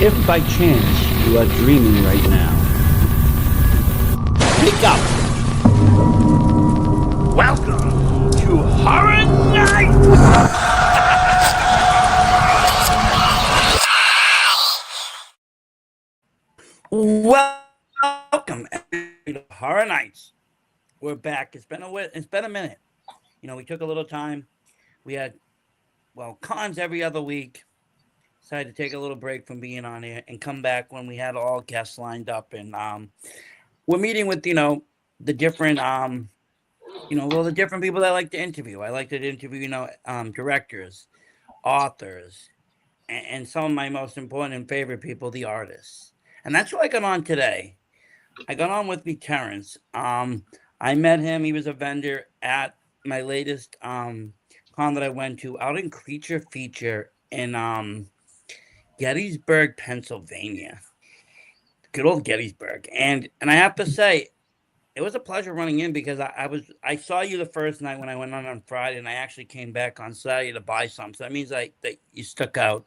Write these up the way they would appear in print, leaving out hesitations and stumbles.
If by chance you are dreaming right now, wake up! Welcome to Horror Nights! Welcome to Horror Nights. We're back. It's been a minute. We took a little time. We had cons every other week. Decided to take a little break from being on here and come back when we had all guests lined up, and we're meeting with the different the different people that I like to interview. I like to interview directors, authors, and some of my most important and favorite people, the artists. And that's who I got on today. I got on with me Terrence. I met him. He was a vendor at my latest con that I went to out in Creature Feature in Gettysburg, Pennsylvania. Good old Gettysburg. And I have to say, it was a pleasure running in because I saw you the first night when I went on Friday, and I actually came back on Saturday to buy some. So that means that you stuck out.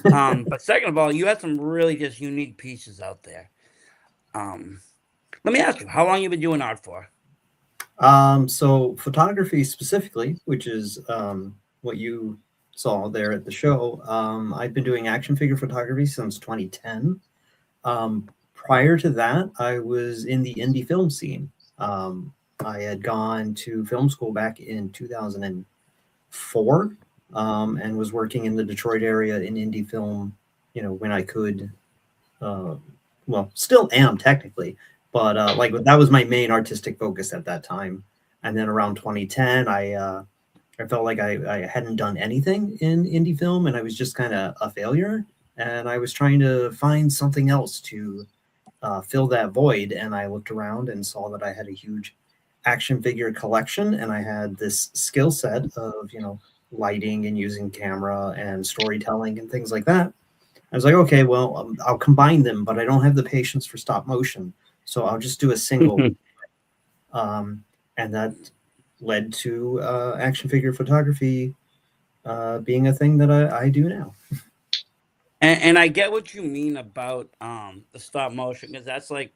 But second of all, you had some really just unique pieces out there. Let me ask you, how long you been doing art for? So photography specifically, which is what you saw there at the show, I've been doing action figure photography since 2010. Prior to that, I was in the indie film scene. I had gone to film school back in 2004 and was working in the Detroit area in indie film, when I could. Still am technically, but that was my main artistic focus at that time. And then around 2010, I felt like I hadn't done anything in indie film, and I was just kind of a failure. And I was trying to find something else to fill that void. And I looked around and saw that I had a huge action figure collection, and I had this skill set of lighting and using camera and storytelling and things like that. I was like, okay, well, I'll combine them, but I don't have the patience for stop motion, so I'll just do a single. And that led to action figure photography being a thing that I do now. And I get what you mean about the stop motion, because that's like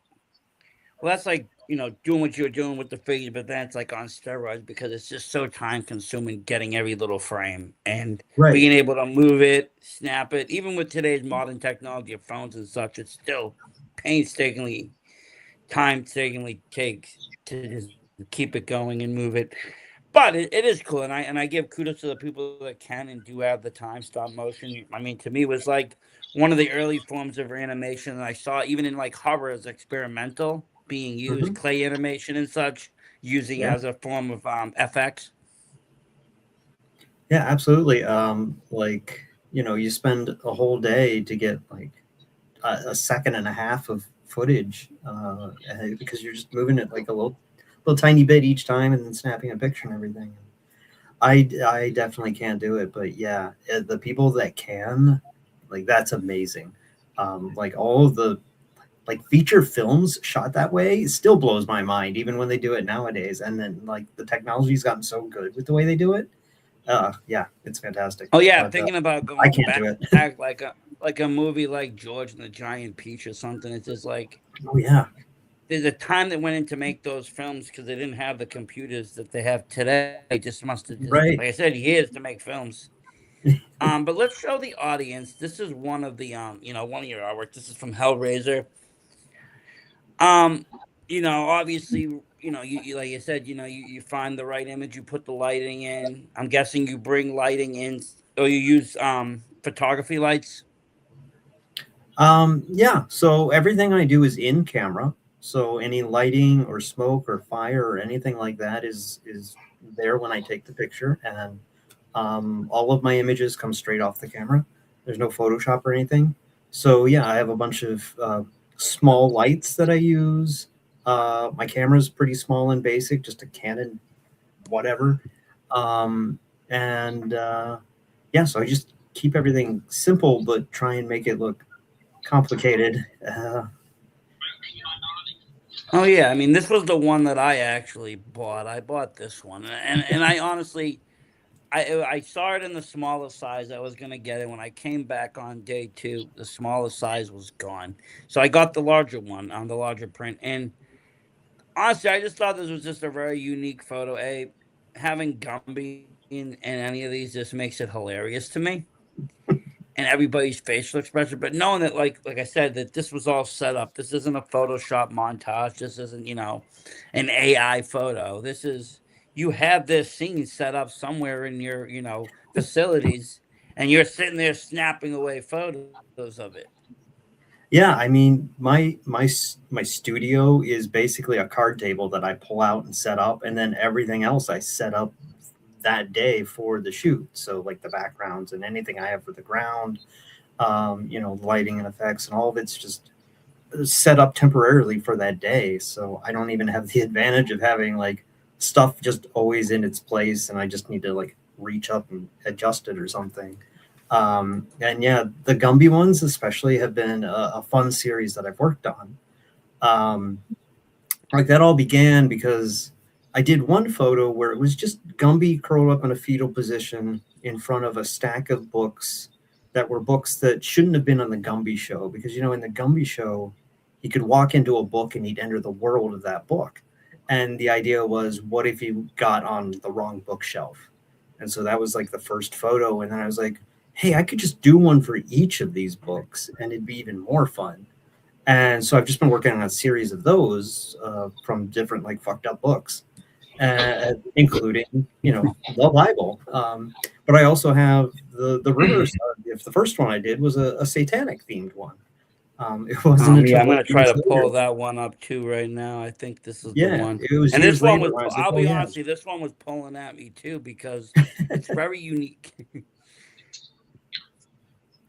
doing what you're doing with the figure, but then it's like on steroids because it's just so time consuming getting every little frame and being able to move it, snap it. Even with today's modern technology of phones and such, it's still painstakingly takes to just keep it going and move it. But it is cool, and I give kudos to the people that can and do have the time. Stop motion, I mean, to me, was like one of the early forms of animation that I saw, even in like horror, as experimental, being used, clay animation and such, using as a form of FX. Yeah, absolutely. You spend a whole day to get like a second and a half of footage because you're just moving it like a little tiny bit each time and then snapping a picture and everything. I definitely can't do it, but yeah, the people that can, like, that's amazing. Like all of the feature films shot that way still blows my mind, even when they do it nowadays. And then like the technology's gotten so good with the way they do it. Yeah, it's fantastic. Oh yeah, but, thinking about I going can't do it. back like a movie like George and the Giant Peach or something. It's just like, oh yeah, there's a time that went in to make those films because they didn't have the computers that they have today. They just must have, like I said, years to make films. But let's show the audience. This is one of the one of your artwork. This is from Hellraiser. Obviously, you like you said, you find the right image, you put the lighting in. I'm guessing you bring lighting in, or you use photography lights. Yeah. So everything I do is in camera. So any lighting or smoke or fire or anything like that is there when I take the picture, and all of my images come straight off the camera. There's no Photoshop or anything. So yeah, I have a bunch of small lights that I use. My camera's pretty small and basic, just a Canon, whatever. Yeah, so I just keep everything simple, but try and make it look complicated. Oh yeah, I mean, this was the one that I actually bought. I bought this one, and I honestly, I saw it in the smaller size. I was gonna get it when I came back on day two. The smaller size was gone, so I got the larger one on the larger print. And honestly, I just thought this was just a very unique photo. Having Gumby in any of these just makes it hilarious to me, and everybody's facial expression. But knowing that, like I said, that this was all set up. This isn't a Photoshop montage. This isn't an AI photo. This is you have this scene set up somewhere in your facilities, and you're sitting there snapping away photos of it. Yeah, I mean, my studio is basically a card table that I pull out and set up, and then everything else I set up that day for the shoot. So like the backgrounds and anything I have for the ground, lighting and effects, and all of it's just set up temporarily for that day. So I don't even have the advantage of having like stuff just always in its place, and I just need to like reach up and adjust it or something. And yeah, the Gumby ones especially have been a fun series that I've worked on. Um, like that all began because I did one photo where it was just Gumby curled up in a fetal position in front of a stack of books that were books that shouldn't have been on the Gumby show, because in the Gumby show he could walk into a book and he'd enter the world of that book. And the idea was, what if he got on the wrong bookshelf? And so that was like the first photo. And then I was like, hey, I could just do one for each of these books and it'd be even more fun. And so I've just been working on a series of those from different like fucked up books, including the Bible. But I also have the Rivers. If the first one I did was a satanic themed one. It wasn't Yeah, until I'm gonna try years to later. pull that one up too right now. I think this is the Yeah, one. it was And this years one later was, where I was like, I'll oh be yeah. honest with you, this one was pulling at me too because it's very unique.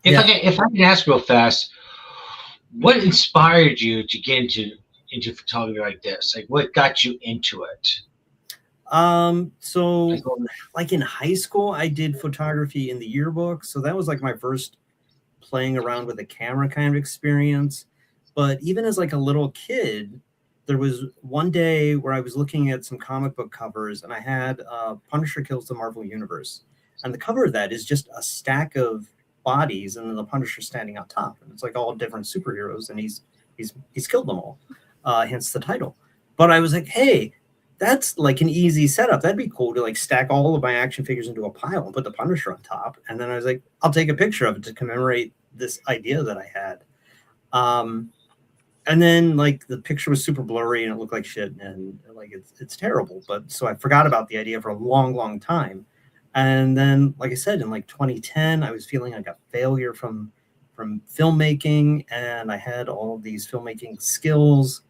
If I can ask real fast, what inspired you to get into photography like this? Like, what got you into it? So like in high school, I did photography in the yearbook. So that was like my first playing around with a camera kind of experience. But even as like a little kid, there was one day where I was looking at some comic book covers and I had Punisher Kills the Marvel Universe. And the cover of that is just a stack of bodies and then the Punisher standing on top. And it's like all different superheroes and he's killed them all. Hence the title. But I was like, hey, that's like an easy setup. That'd be cool to like stack all of my action figures into a pile and put the Punisher on top. And then I was like, I'll take a picture of it to commemorate this idea that I had. And then like the picture was super blurry and it looked like shit and like it's terrible. But so I forgot about the idea for a long, long time. And then, like I said, in like 2010, I was feeling like a failure from filmmaking, and I had all of these filmmaking skills,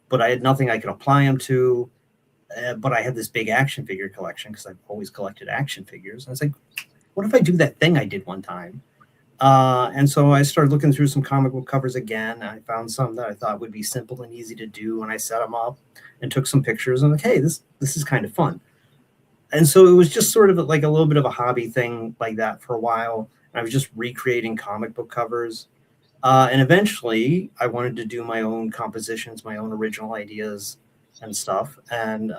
but I had nothing I could apply them to. But I had this big action figure collection because I've always collected action figures. And I was like, what if I do that thing I did one time? And so I started looking through some comic book covers again. I found some that I thought would be simple and easy to do. And I set them up and took some pictures. And like, hey, this is kind of fun. And so it was just sort of like a little bit of a hobby thing like that for a while. I was just recreating comic book covers. And eventually I wanted to do my own compositions, my own original ideas and stuff. And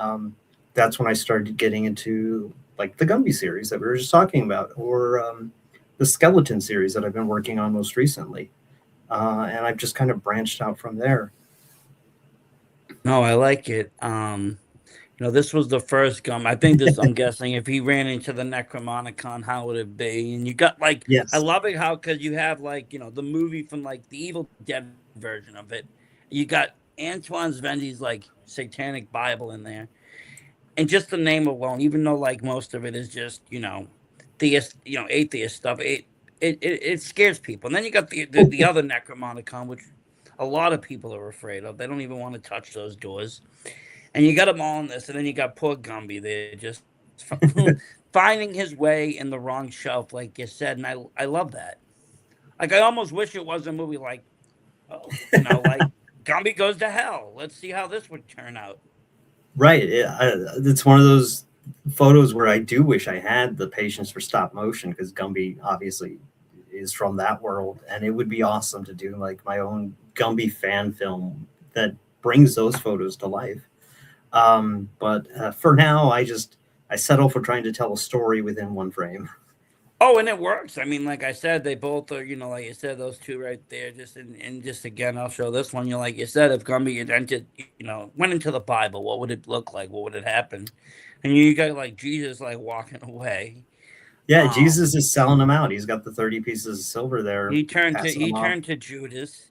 that's when I started getting into like the Gumby series that we were just talking about, or the Skeleton series that I've been working on most recently. And I've just kind of branched out from there. No, I like it. This was the first gum. I think this. I'm guessing if he ran into the Necromonicon, how would it be? And you got like, I Yes. love it how because you have like the movie from like the Evil Dead version of it. You got Antoine Svendi's like Satanic Bible in there, and just the name alone, even though like most of it is just theist, atheist stuff, it scares people. And then you got the other Necromonicon, which a lot of people are afraid of. They don't even want to touch those doors. And you got them all in this, and then you got poor Gumby there just finding his way in the wrong shelf, like you said. And I love that. Like I almost wish it was a movie like, oh, like Gumby goes to hell. Let's see how this would turn out. Right. It's one of those photos where I do wish I had the patience for stop motion, because Gumby obviously is from that world, and it would be awesome to do like my own Gumby fan film that brings those photos to life. But for now, I settle for trying to tell a story within one frame. Oh, and it works. I mean, like I said, they both are, like you said, those two right there. Just and just again, I'll show this one. Like you said, if Gumby invented, went into the Bible, what would it look like? What would it happen? And you got like Jesus like walking away. Yeah, Um, Jesus is selling them out. He's got the 30 pieces of silver there, he turned to passing them he off. turned to Judas,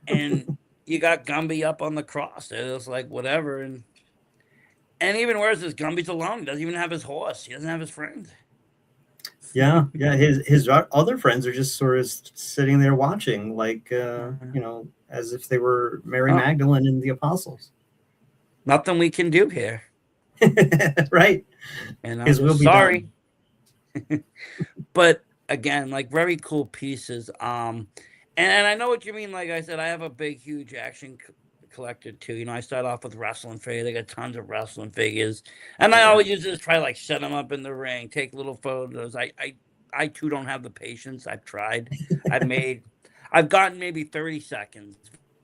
and you got Gumby up on the cross. It was like whatever, and even worse is Gumby's alone. He doesn't even have his horse. He doesn't have his friends. Yeah, yeah. His other friends are just sort of sitting there watching, like as if they were Mary Magdalene and the apostles. Nothing we can do here. Right. And I'm His will be sorry. But again, like very cool pieces. And I know what you mean. Like I said, I have a big, huge action collector too. I start off with wrestling figures. They got tons of wrestling figures, and I always use this try like set them up in the ring, take little photos. I too don't have the patience. I've tried. I've gotten maybe 30 seconds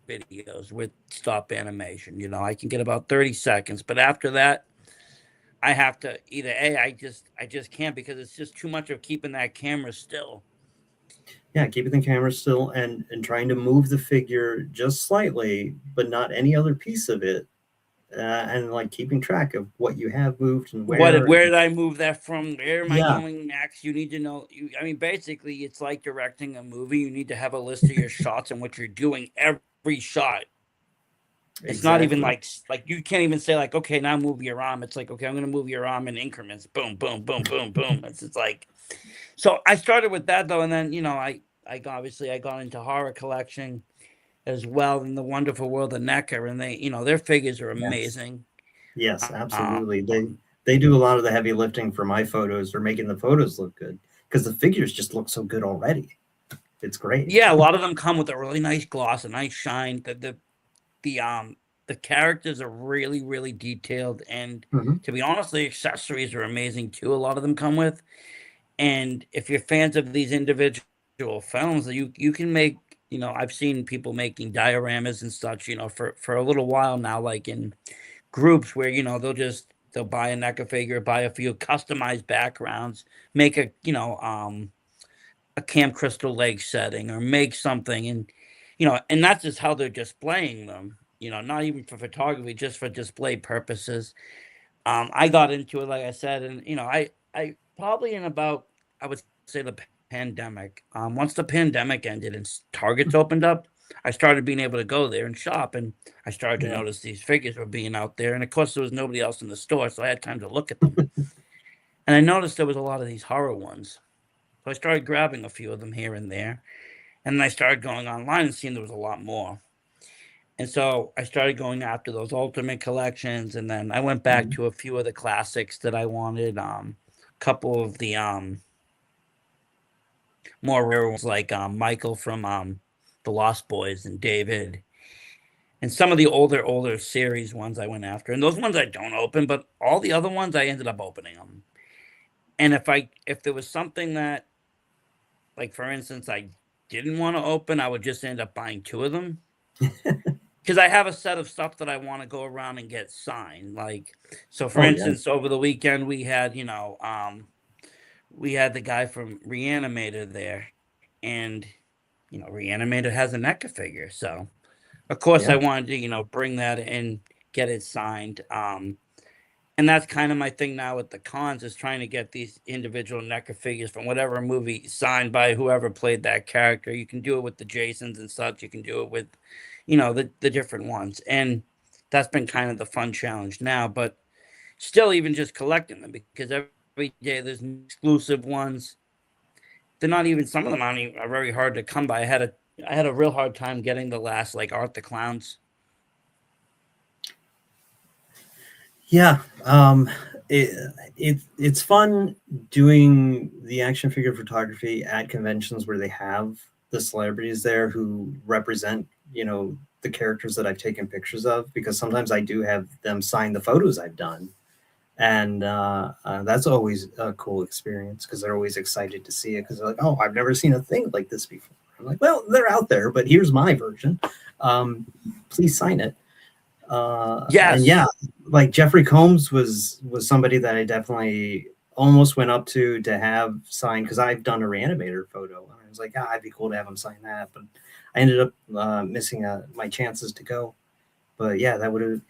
videos with stop animation. I can get about 30 seconds, but after that, I have to either I just can't, because it's just too much of keeping that camera still. Yeah, keeping the camera still and trying to move the figure just slightly, but not any other piece of it, and like keeping track of what you have moved and where. Where did I move that from? Where am I Yeah. going next? You need to know. I mean, basically, it's like directing a movie. You need to have a list of your shots and what you're doing every shot. It's not even like you can't even say like, okay, now move your arm. It's like, okay, I'm going to move your arm in increments. Boom, boom, boom, boom, boom. It's like, so I started with that though, and then I got into horror collection as well, in the wonderful world of NECA, and they their figures are amazing. Yes, absolutely. They do a lot of the heavy lifting for my photos, or making the photos look good, because the figures just look so good already. It's great. Yeah, a lot of them come with a really nice gloss, a nice shine. The characters are really, really detailed, and to be honest, the accessories are amazing too. A lot of them come with, and if you're fans of these individual films, you can make. I've seen people making dioramas and such. For a little while now, like in groups where they'll buy a NECA figure, buy a few customized backgrounds, make a Camp Crystal Lake setting, or make something, and and that's just how they're displaying them. Not even for photography, just for display purposes. I got into it, like I said, and I probably in about, I would say, the pandemic. Once the pandemic ended and Targets opened up, I started being able to go there and shop, and I started to notice these figures were being out there, and of course there was nobody else in the store, so I had time to look at them. And I noticed there was a lot of these horror ones, so I started grabbing a few of them here and there, and then I started going online and seeing there was a lot more. And so I started going after those ultimate collections, and then I went back to a few of the classics that I wanted. A couple of the more rare ones, like Michael from the Lost Boys, and David, and some of the older series ones I went after. And those ones I don't open, but all the other ones I ended up opening them. And if there was something that, like for instance, I didn't want to open, I would just end up buying two of them. Because I have a set of stuff that I want to go around and get signed. Like, so for instance, over the weekend we had, we had the guy from Reanimator there, and Reanimator has a NECA figure, so of course I wanted to bring that and get it signed. And that's kind of my thing now with the cons, is trying to get these individual NECA figures from whatever movie signed by whoever played that character. You can do it with the Jasons and such. You can do it with, the different ones. And that's been kind of the fun challenge now. But still, even just collecting them, because every day there's exclusive ones. They're not even, some of them are very hard to come by. I had a real hard time getting the last, like, Art the Clowns. Yeah, it's fun doing the action figure photography at conventions where they have the celebrities there who represent, the characters that I've taken pictures of, because sometimes I do have them sign the photos I've done, and that's always a cool experience, because they're always excited to see it, because they're like, oh, I've never seen a thing like this before. I'm like, well, they're out there, but here's my version. Please sign it. And yeah, like Jeffrey Combs was somebody that I definitely almost went up to have signed, because I've done a reanimator photo, and I was like, it'd be cool to have him sign that, but I ended up missing my chances to go. But yeah, that would have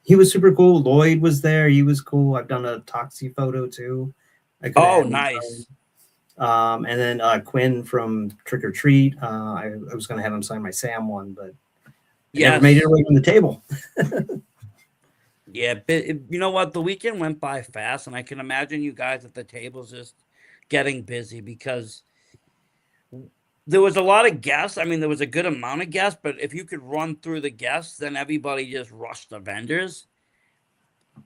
he was super cool. Lloyd was there; he was cool. I've done a Toxie photo too. I could have had him nice. sign. And then Quinn from Trick or Treat. I was going to have him sign my Sam one, but I never made it away from the table. Yeah, but you know what? The weekend went by fast, and I can imagine you guys at the tables just getting busy because there was a lot of guests. I mean, there was a good amount of guests, but if you could run through the guests, then everybody just rushed the vendors.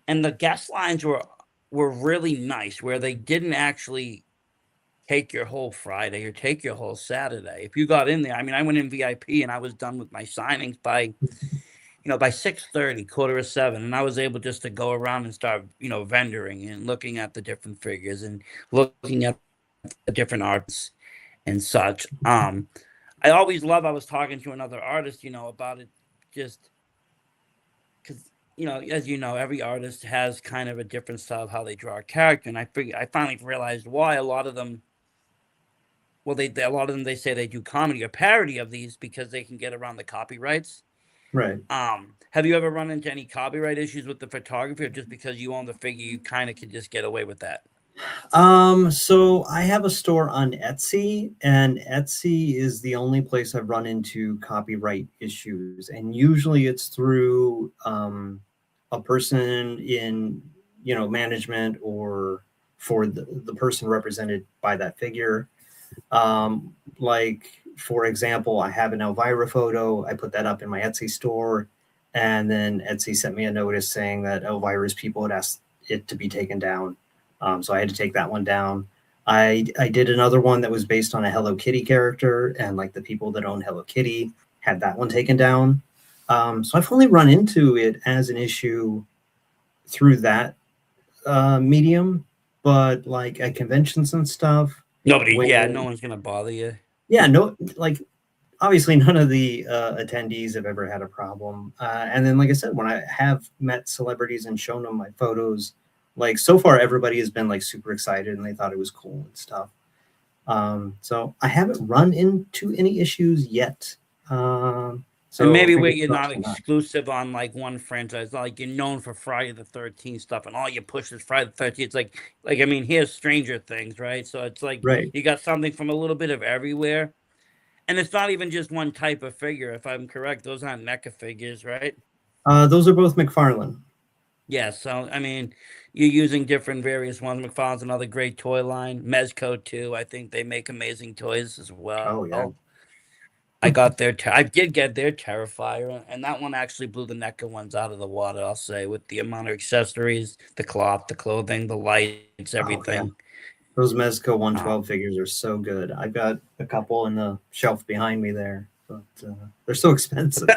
And the guest lines were really nice, where they didn't actually take your whole Friday or take your whole Saturday. If you got in there, I mean, I went in VIP and I was done with my signings by 6:30, 6:45, and I was able just to go around and start, vendoring and looking at the different figures and looking at the different arts and such. I always love. I was talking to another artist, about it, just because as you know, every artist has kind of a different style of how they draw a character, and I finally realized why a lot of them. Well, a lot of them, they say they do comedy or parody of these because they can get around the copyrights. Right. Have you ever run into any copyright issues with the photography, or just because you own the figure, you kind of could just get away with that? So I have a store on Etsy, and Etsy is the only place I've run into copyright issues. And usually it's through a person in, management, or for the person represented by that figure. Like, for example, I have an Elvira photo. I put that up in my Etsy store, and then Etsy sent me a notice saying that Elvira's people had asked it to be taken down. So I had to take that one down. I did another one that was based on a Hello Kitty character, and like the people that own Hello Kitty had that one taken down. So I've only run into it as an issue through that medium, but like at conventions and stuff. No one's gonna bother you. Yeah, no, like obviously none of the attendees have ever had a problem. And then, like I said, when I have met celebrities and shown them my photos, like so far everybody has been like super excited and they thought it was cool and stuff. So I haven't run into any issues yet. So and maybe where you're not exclusive on like one franchise, like you're known for Friday the 13th stuff, and all you push is Friday the 13th. It's like I mean, here's Stranger Things, right? So it's like you got something from a little bit of everywhere, and it's not even just one type of figure. If I'm correct, those aren't NECA figures, right? Those are both McFarlane. Yeah, so I mean, you're using different various ones. McFarlane's another great toy line. Mezco too. I think they make amazing toys as well. Oh yeah. I did get their Terrifier, and that one actually blew the NECA ones out of the water, I'll say, with the amount of accessories, the cloth, the clothing, the lights, everything. Oh, yeah. Those Mezco 112 figures are so good. I've got a couple in the shelf behind me there, but they're so expensive.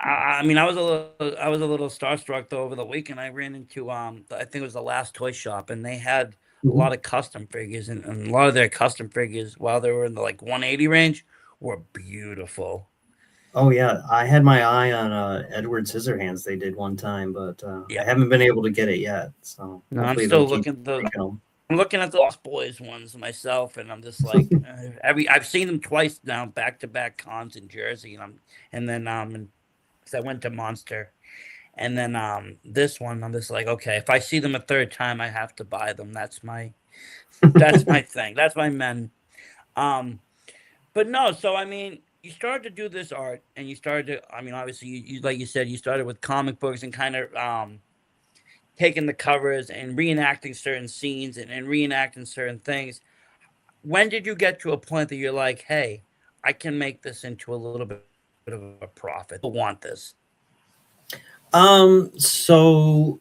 I mean, I was a little starstruck though over the weekend. I ran into I think it was the Last Toy Shop, and they had a lot of custom figures, and a lot of their custom figures, while they were in the like 180 range, were beautiful. Oh yeah, I had my eye on Edward Scissorhands. They did one time, but Yeah. I haven't been able to get it yet. So No, I'm still looking. I'm looking at the Lost Boys ones myself, and I'm just like, I've seen them twice now, back-to-back cons in Jersey, and then I went to Monster, and then this one, I'm just like, okay, if I see them a third time, I have to buy them. That's my thing. That's my men. But no, so I mean, you started to do this art, and you started to, I mean, obviously, you like you said, you started with comic books and kind of taking the covers and reenacting certain scenes and reenacting certain things. When did you get to a point that you're like, hey, I can make this into a little bit of a profit? I want this. So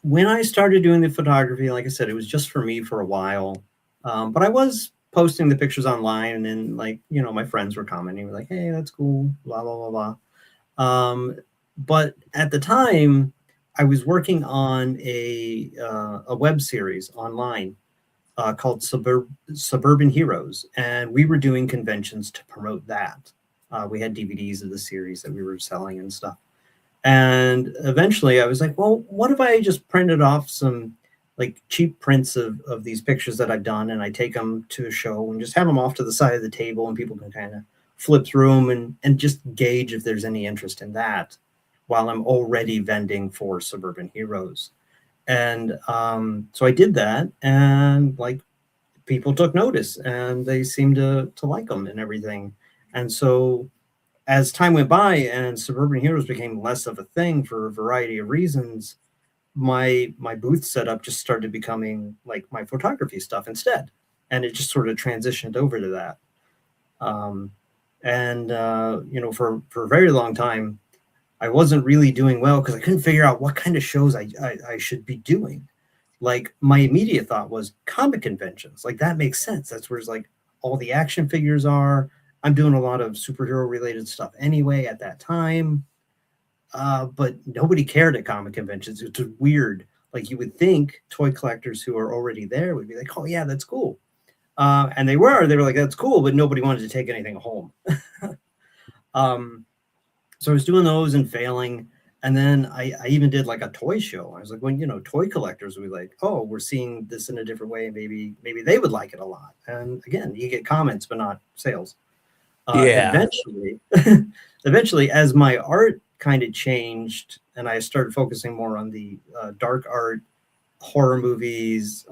when I started doing the photography, like I said, it was just for me for a while. But I was posting the pictures online, and then like, my friends were commenting like, hey, that's cool, blah, blah, blah, blah. But at the time, I was working on a web series online called Suburban Heroes, and we were doing conventions to promote that. We had DVDs of the series that we were selling and stuff. And eventually I was like, well, what if I just printed off some like cheap prints of these pictures that I've done, and I take them to a show and just have them off to the side of the table, and people can kind of flip through them and just gauge if there's any interest in that while I'm already vending for Suburban Heroes. And so I did that, and like people took notice, and they seemed to like them and everything. And so as time went by and Suburban Heroes became less of a thing for a variety of reasons, my booth setup just started becoming like my photography stuff instead, and it just sort of transitioned over to that. Um, and for a very long time, I wasn't really doing well because I couldn't figure out what kind of shows I should be doing. Like my immediate thought was comic conventions. Like that makes sense. That's where it's like all the action figures are. I'm doing a lot of superhero related stuff anyway at that time. But nobody cared at comic conventions. It's weird. Like you would think toy collectors who are already there would be like, oh yeah, that's cool. And they were like, that's cool, but nobody wanted to take anything home. um, so I was doing those and failing. And then I even did like a toy show. I was like, well, toy collectors would be like, oh, we're seeing this in a different way. Maybe they would like it a lot. And again, you get comments, but not sales. Yeah. Eventually, as my art kind of changed and I started focusing more on the dark art, horror movies,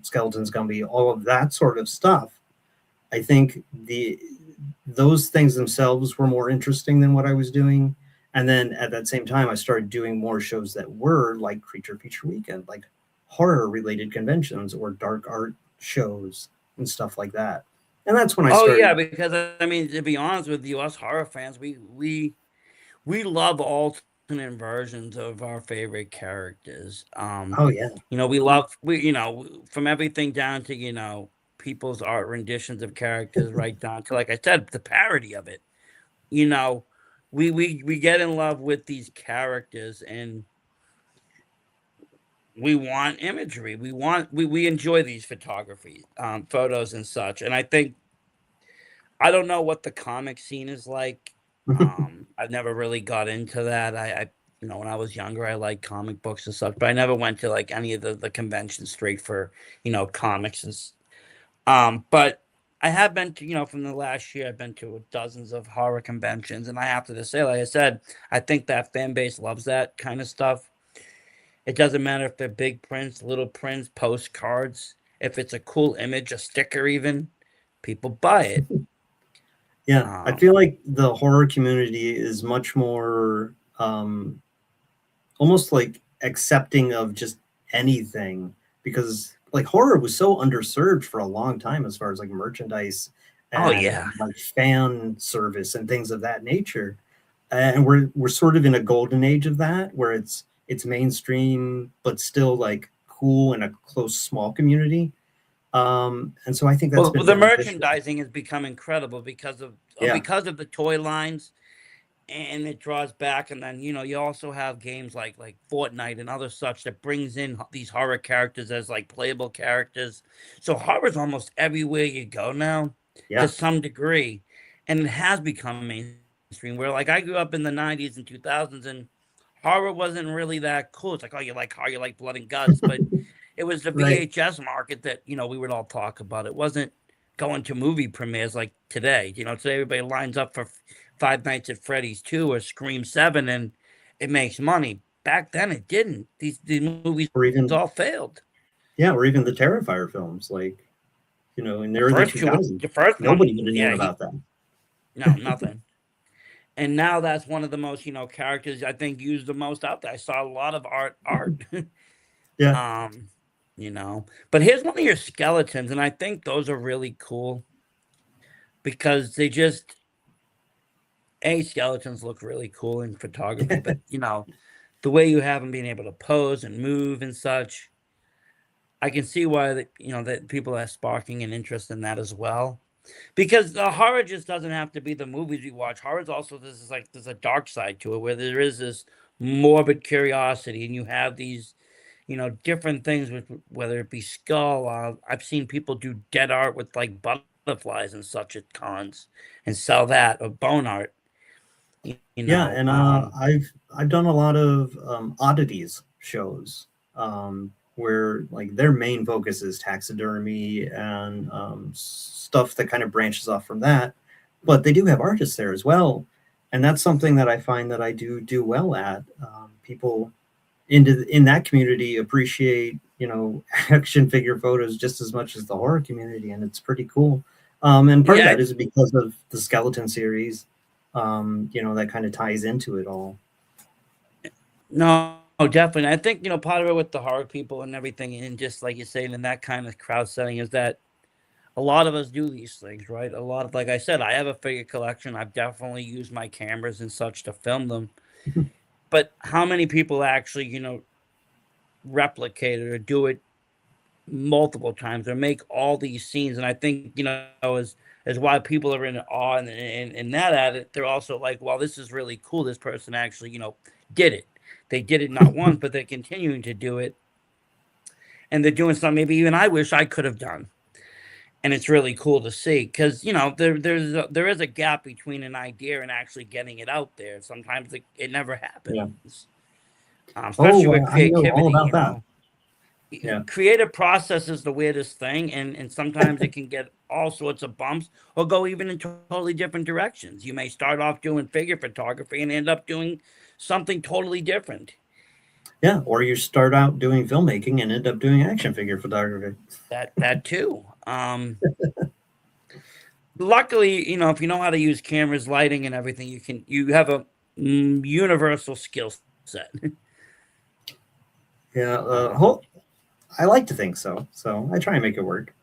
Skeletons Gumby, all of that sort of stuff, I think those things themselves were more interesting than what I was doing. And then at that same time, I started doing more shows that were like Creature Feature Weekend, like horror related conventions or dark art shows and stuff like that. And that's when I Oh started. yeah, because I mean, to be honest with you, us horror fans, we love alternate versions of our favorite characters. Oh yeah. We love from everything down to people's art renditions of characters, right down to like I said, the parody of it. You know, we get in love with these characters, and we want imagery. We enjoy these photography, photos and such. And I think I don't know what the comic scene is like. I've never really got into that. When I was younger, I liked comic books and stuff, but I never went to like any of the conventions straight for comics but I have been to from the last year, I've been to dozens of horror conventions, and I have to say, like I said, I think that fan base loves that kind of stuff. It doesn't matter if they're big prints, little prints, postcards. If it's a cool image, a sticker, even people buy it. Yeah, I Um, feel like the horror community is much more almost like accepting of just anything, because like horror was so underserved for a long time as far as like merchandise oh and yeah. like fan service and things of that nature. And we're sort of in a golden age of that where it's mainstream but still like cool in a close small community. And so I think that's Well, been the beneficial. merchandising has become incredible Yeah. because of the toy lines, and it draws back. And then you also have games like Fortnite and other such that brings in these horror characters as like playable characters. So horror's almost everywhere you go now, to Yeah. some degree, and it has become mainstream. Where like I grew up in the '90s and 2000s, and horror wasn't really that cool. It's like, oh, you like horror, you like blood and guts, but it was the Right. VHS market that we would all talk about. It wasn't going to movie premieres like today. Today everybody lines up for Five Nights at Freddy's 2 or Scream 7, and it makes money. Back then it didn't. These movies Or even all failed. yeah, or even the Terrifier films, like in the The early first 2000s, the first nobody one, would have known yeah, about that. no, nothing. And now that's one of the most, characters I think used the most out there. I saw a lot of art. Yeah. um, but here's one of your skeletons, and I think those are really cool because they just skeletons look really cool in photography, but the way you have them being able to pose and move and such, I can see why that people are sparking an interest in that as well. Because the horror just doesn't have to be the movies we watch. Horror's also there's a dark side to it where there is this morbid curiosity, and you have these different things with whether it be skull. I've seen people do dead art with like butterflies and such at cons and sell that or bone art. Yeah, and I've done a lot of oddities shows, where like their main focus is taxidermy and stuff that kind of branches off from that. But they do have artists there as well, and that's something that I find that I do well at. People in that community appreciate, action figure photos just as much as the horror community, and it's pretty cool. And part of Yeah, that is because of the skeleton series, that kind of ties into it all. no, definitely. I think, part of it with the horror people and everything, and just like you're saying, in that kind of crowd setting, is that a lot of us do these things, right? A lot of, like I said, I have a figure collection. I've definitely used my cameras and such to film them. But how many people actually, replicate it or do it multiple times or make all these scenes? And I think, as why people are in awe and that at it, they're also like, well, this is really cool. This person actually, did it. They did it not once, but they're continuing to do it. And they're doing something maybe even I wish I could have done. And it's really cool to see because there is a gap between an idea and actually getting it out there. Sometimes it never Yeah. happens, Oh, especially with I know all creativity. about that. Yeah. Creative process is the weirdest thing, and sometimes it can get all sorts of bumps or go even in totally different directions. You may start off doing figure photography and end up doing something totally different. Yeah. Or you start out doing filmmaking and end up doing action figure photography. That too. Luckily, if you know how to use cameras, lighting, and everything, you have a universal skill set. Yeah. um, I like to think so. So I try and make it work.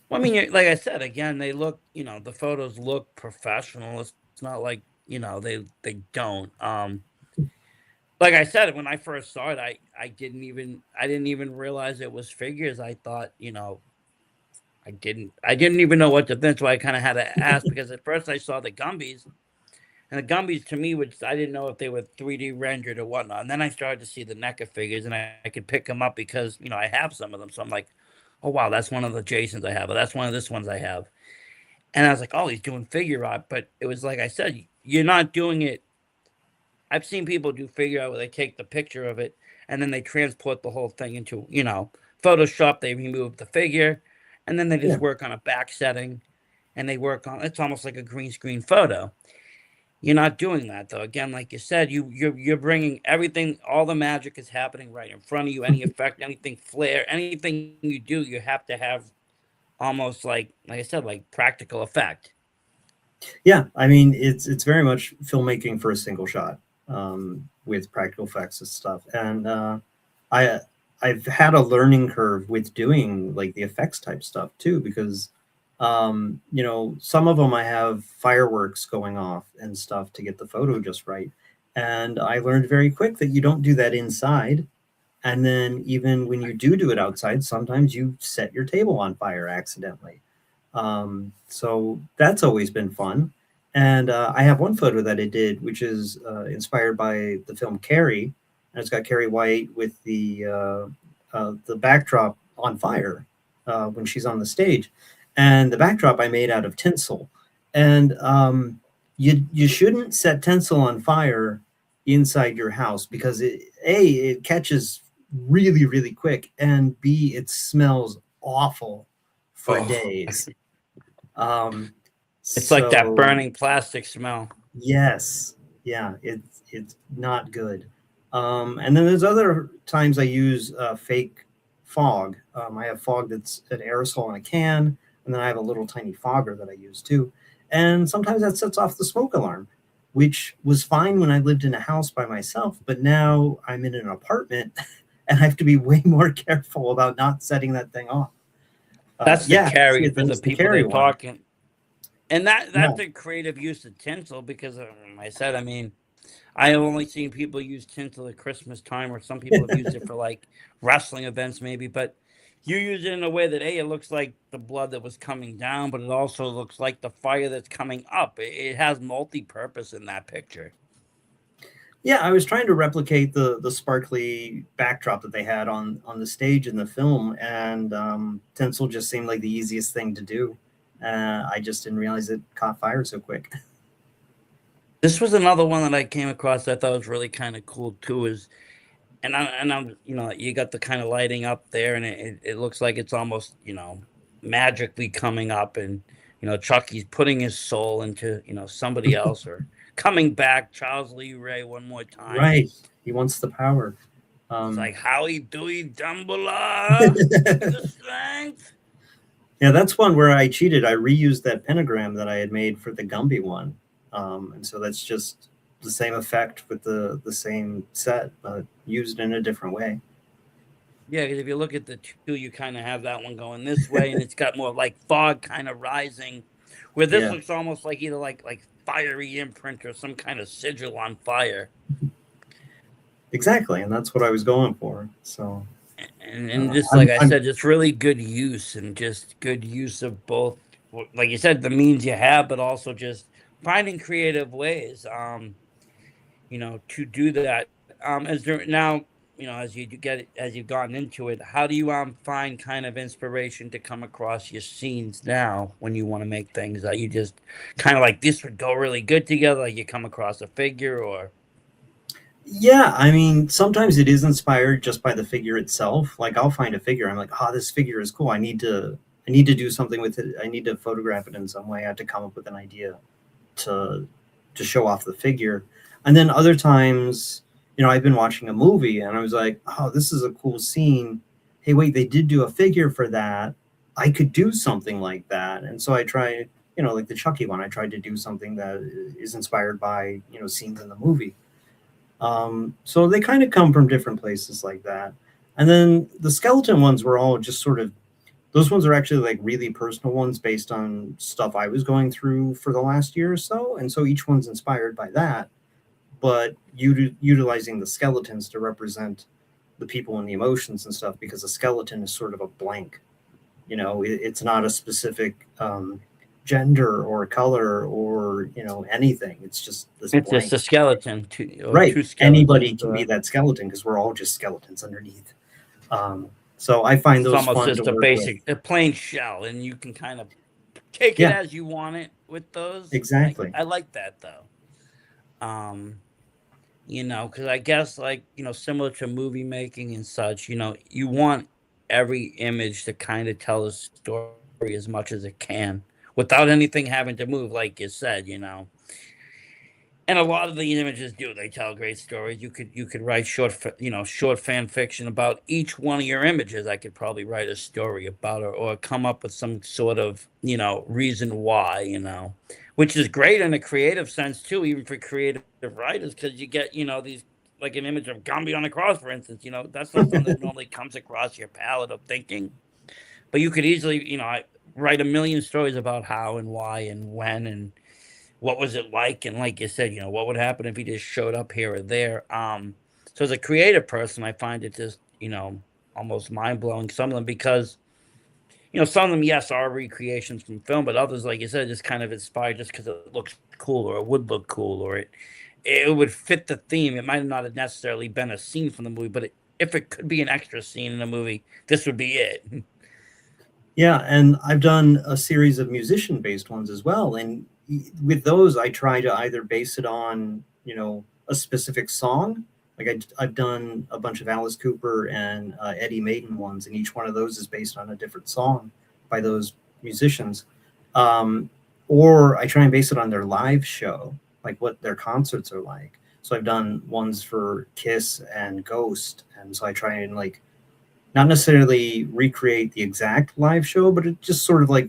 well, I mean, like I said, again, they look, the photos look professional. It's not like they don't. Like I said, when I first saw it, I didn't even realize it was figures. I thought, I didn't even know what to think. So I kind of had to ask because at first I saw the Gumbies. And the Gumbies to me, which I didn't know if they were 3D rendered or whatnot. And then I started to see the NECA figures, and I could pick them up because I have some of them. So I'm like, oh wow, that's one of the Jasons I have, or that's one of this ones I have. And I was like, oh, he's doing figure art, but it was like I said, you're not doing it. I've seen people do figure art where they take the picture of it and then they transport the whole thing into Photoshop. They remove the figure, and then they Yeah. just work on a back setting, and they work on it's almost like a green screen photo. You're not doing that though. Again, like you said, you're bringing everything. All the magic is happening right in front of you. Any effect, anything flare, anything you do, you have to have almost like I said, like practical effect. Yeah, I mean it's very much filmmaking for a single shot, with practical effects and stuff. And I I've had a learning curve with doing like the effects type stuff too, because some of them I have fireworks going off and stuff to get the photo just right. And I learned very quick that you don't do that inside. And then even when you do it outside, sometimes you set your table on fire accidentally. So that's always been fun. And I have one photo that I did, which is inspired by the film Carrie, and it's got Carrie White with the backdrop on fire when she's on the stage, and the backdrop I made out of tinsel. And you shouldn't set tinsel on fire inside your house because it catches really quick, and B, it smells awful for Oh, days. Um, it's like that so burning plastic smell. yes, yeah, it's not good. And then there's other times I use fake fog. I have fog that's an aerosol in a can, and then I have a little tiny fogger that I use too. And sometimes that sets off the smoke alarm, which was fine when I lived in a house by myself, but now I'm in an apartment and I have to be way more careful about not setting that thing off. That's the Yeah, carry for the that's the people carry they're one. talking. And Yeah. that's a creative use of tinsel because I said, I mean, I have only seen people use tinsel at Christmas time, or some people have used it for like wrestling events, maybe. But you use it in a way that it looks like the blood that was coming down, but it also looks like the fire that's coming up. It has multi-purpose in that picture. Yeah, I was trying to replicate the sparkly backdrop that they had on the stage in the film, and tinsel just seemed like the easiest thing to do. I just didn't realize it caught fire so quick. This was another one that I came across that I thought was really kind of cool too. I'm you got the kind of lighting up there, and it looks like it's almost magically coming up, and Chucky's putting his soul into somebody else or coming back. Charles Lee Ray one more time. Right. He wants the power. It's Um, like Howie Dewey Dumbledore, the strength. yeah, that's one where I cheated. I reused that pentagram that I had made for the Gumby one. And so that's just the same effect with the same set, but used in a different way. Yeah, because if you look at the two, you kind of have that one going this way, and it's got more like fog kind of rising, where this Yeah. looks almost like either like fiery imprint or some kind of sigil on fire. Exactly, and that's what I was going for. So, And just like I said, it's really good use and just good use of both, like you said, the means you have, but also just finding creative ways, to do that. As there now, as you've gotten into it, how do you find kind of inspiration to come across your scenes now when you want to make things that you just kind of like this would go really good together? Like you come across a figure or yeah, I mean, sometimes it is inspired just by the figure itself. Like I'll find a figure, I'm like, oh, this figure is cool. I need to do something with it. I need to photograph it in some way. I have to come up with an idea to show off the figure. And then other times, I've been watching a movie and I was like, oh, this is a cool scene. Hey, wait, they did do a figure for that. I could do something like that. And so I tried, like the Chucky one, I tried to do something that is inspired by, scenes in the movie. So they kind of come from different places like that. And then the skeleton ones were all just sort of, those ones are actually like really personal ones based on stuff I was going through for the last year or so. And so each one's inspired by that, but utilizing the skeletons to represent the people and the emotions and stuff, because a skeleton is sort of a blank, it's not a specific, gender or color or anything. It's just this it's blank. just a skeleton, Right. two skeletons. Anybody can be that skeleton because we're all just skeletons underneath. So I find It's those almost fun just to a work basic, with. a plain shell, and you can kind of take it Yeah. as you want it with those. Exactly. I like that though. Because I guess similar to movie making and such, you want every image to kind of tell a story as much as it can without anything having to move, like you said. And a lot of the images do. They tell great stories. You could write short fan fiction about each one of your images. I could probably write a story about it or come up with some sort of reason why. Which is great in a creative sense too, even for creative writers, because you get these like an image of Gumby on the cross, for instance. That's not something that normally comes across your palette of thinking. But you could easily write a million stories about how and why and when and what was it like, and like you said, what would happen if he just showed up here or there. So as a creative person, I find it just almost mind-blowing, some of them, because some of them, yes, are recreations from film, but others, like you said, just kind of inspired just because it looks cool or it would look cool or it would fit the theme. It might not have necessarily been a scene from the movie, but if it could be an extra scene in a movie, this would be it. Yeah, and I've done a series of musician-based ones as well. And with those, I try to either base it on, a specific song. Like I've done a bunch of Alice Cooper and Eddie Maiden ones, and each one of those is based on a different song by those musicians. Or I try and base it on their live show, like what their concerts are like. So I've done ones for Kiss and Ghost, and so I try and not necessarily recreate the exact live show, but it just sort of like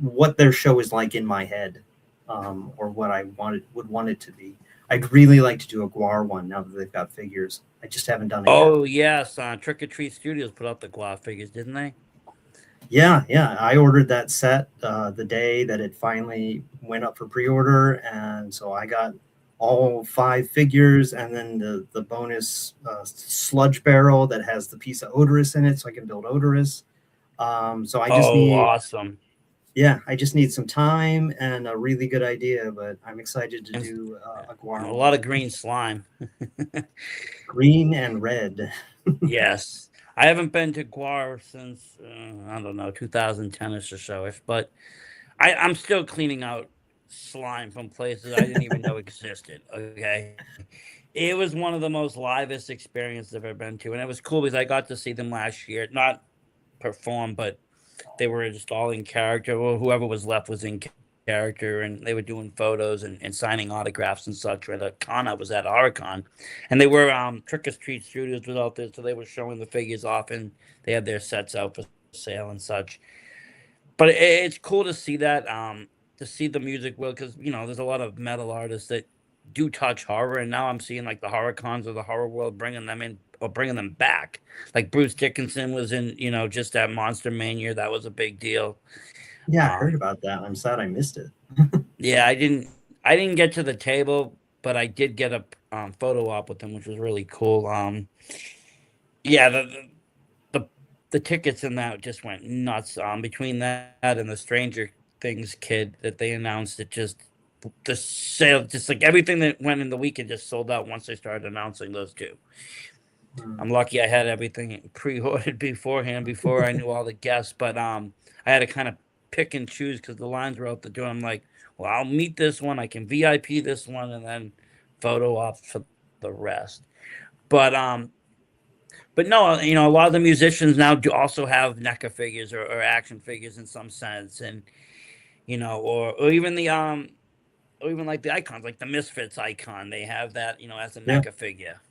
what their show is like in my head, or what I would want it to be. I'd really like to do a Guar one now that they've got figures. I just haven't done it Oh yet. yes, Trick or Treat Studios put out the Guava figures, didn't they? Yeah. I ordered that set the day that it finally went up for pre-order, and so I got all 5 figures, and then the bonus sludge barrel that has the piece of Odorous in it, so I can build Odorous. So I just need awesome. Yeah, I just need some time and a really good idea, but I'm excited to do a Guar. A lot of green slime. Green and red. Yes. I haven't been to Guar since, I don't know, 2010ish or so. But I'm still cleaning out slime from places I didn't even know existed. Okay, it was one of the most livest experiences I've ever been to, and it was cool because I got to see them last year, not perform, but they were just all in character, or whoever was left was in character, and they were doing photos and signing autographs and such at a con I was at, Oricon. And they were Trick or Treat Studios was out there, so they were showing the figures off, and they had their sets out for sale and such. But it's cool to see the music world, because there's a lot of metal artists that do touch horror, and now I'm seeing like the horror cons of the horror world bringing them in or bringing them back. Like Bruce Dickinson was in, just at Monster Mania. That was a big deal. Yeah, I heard Um, about that. I'm sad I missed it. yeah, I didn't get to the table, but I did get a photo op with him, which was really cool. Yeah, the the tickets in that just went nuts. Between that and the Stranger Things kid that they announced, it just the sale, just like everything that went in the weekend, just sold out once they started announcing those two. Hmm. I'm lucky I had everything pre-ordered beforehand before I knew all the guests, but I had to kind of pick and choose because the lines were out the door. I'm like, well, I'll meet this one, I can VIP this one, and then photo op for the rest. But no, a lot of the musicians now do also have NECA figures, or action figures in some sense, and or even the or even like the icons, like the Misfits icon, they have that as a Yeah, NECA figure.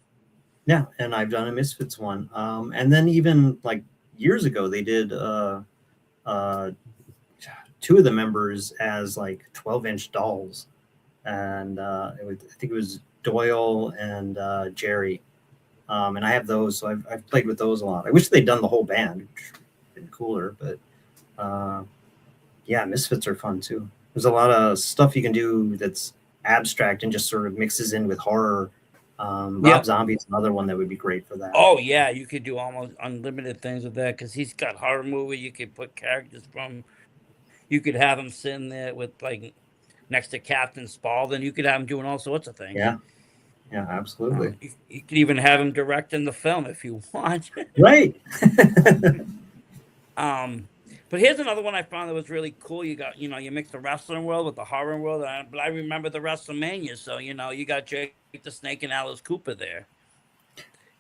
yeah, and I've done a Misfits one. And then even like years ago, they did uh, two of the members as like 12-inch dolls, and I think it was Doyle and Jerry. And I have those, so I've played with those a lot. I wish they'd done the whole band, which would have been cooler, but uh, yeah, Misfits are fun too. There's a lot of stuff you can do that's abstract and just sort of mixes in with horror. Rob Yep. Zombie's another one that would be great for that. Oh yeah, you could do almost unlimited things with that, because he's got horror movie. You could put characters from. You could have him sitting there with like next to Captain Spaulding. You could have him doing all sorts of things. Yeah, yeah, absolutely. You could even have him directing the film if you want. Right. But here's another one I found that was really cool. You got, you mix the wrestling world with the horror world, but I remember the WrestleMania, so you got Jake the Snake and Alice Cooper there.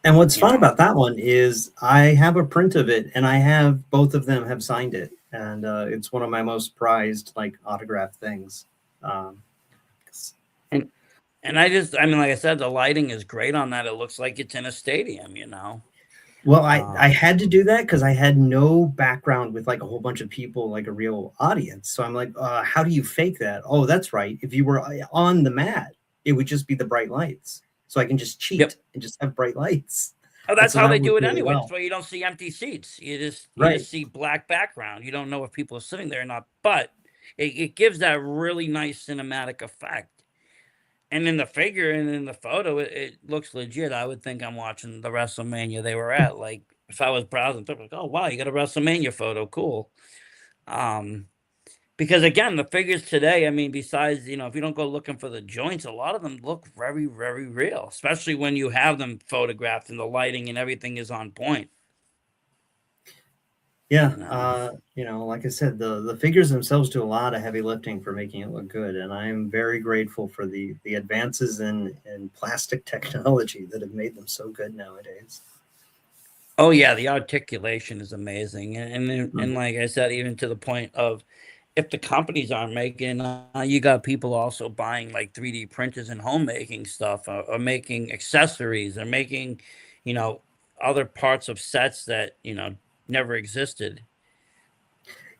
And what's You fun know, about that one is I have a print of it, and I have both of them have signed it, and it's one of my most prized like autograph things. Um, and I mean, like I said, the lighting is great on that. It looks like it's in a stadium. well, I Um, had to do that because I had no background with like a whole bunch of people, like a real audience. So I'm like, how do you fake that? Oh, that's right. If you were on the mat, it would just be the bright lights. So I can just cheat yep. and just have bright lights. Oh, And that's so how that they do worked it really anyway. That's well. why you don't see empty seats. You Right. just see black background. You don't know if people are sitting there or not, but it gives that really nice cinematic effect. And in the figure and in the photo, it looks legit. I would think I'm watching the WrestleMania they were at. Like if I was browsing, like, oh wow, you got a WrestleMania photo, cool. Um, because again, the figures today, I mean, besides if you don't go looking for the joints, a lot of them look very, very real, especially when you have them photographed and the lighting and everything is on point. Yeah, You know. like I said, the figures themselves do a lot of heavy lifting for making it look good, and I'm very grateful for the advances in plastic technology that have made them so good nowadays. Oh yeah, the articulation is amazing, and Mhm. like I said, even to the point of if the companies aren't making, you got people also buying like 3D printers and homemaking stuff, or making accessories, or making, you know, other parts of sets that never existed.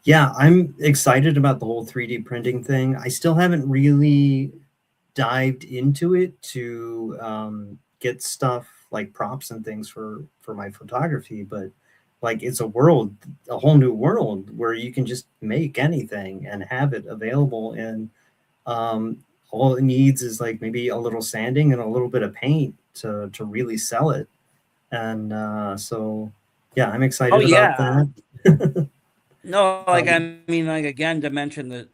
Yeah, I'm excited about the whole 3D printing thing. I still haven't really dived into it to get stuff like props and things for my photography, but like it's a whole new world where you can just make anything and have it available, and all it needs is like maybe a little sanding and a little bit of paint to really sell it. And so yeah, I'm Oh excited about yeah, that. no, like I um, mean, like again, to mention the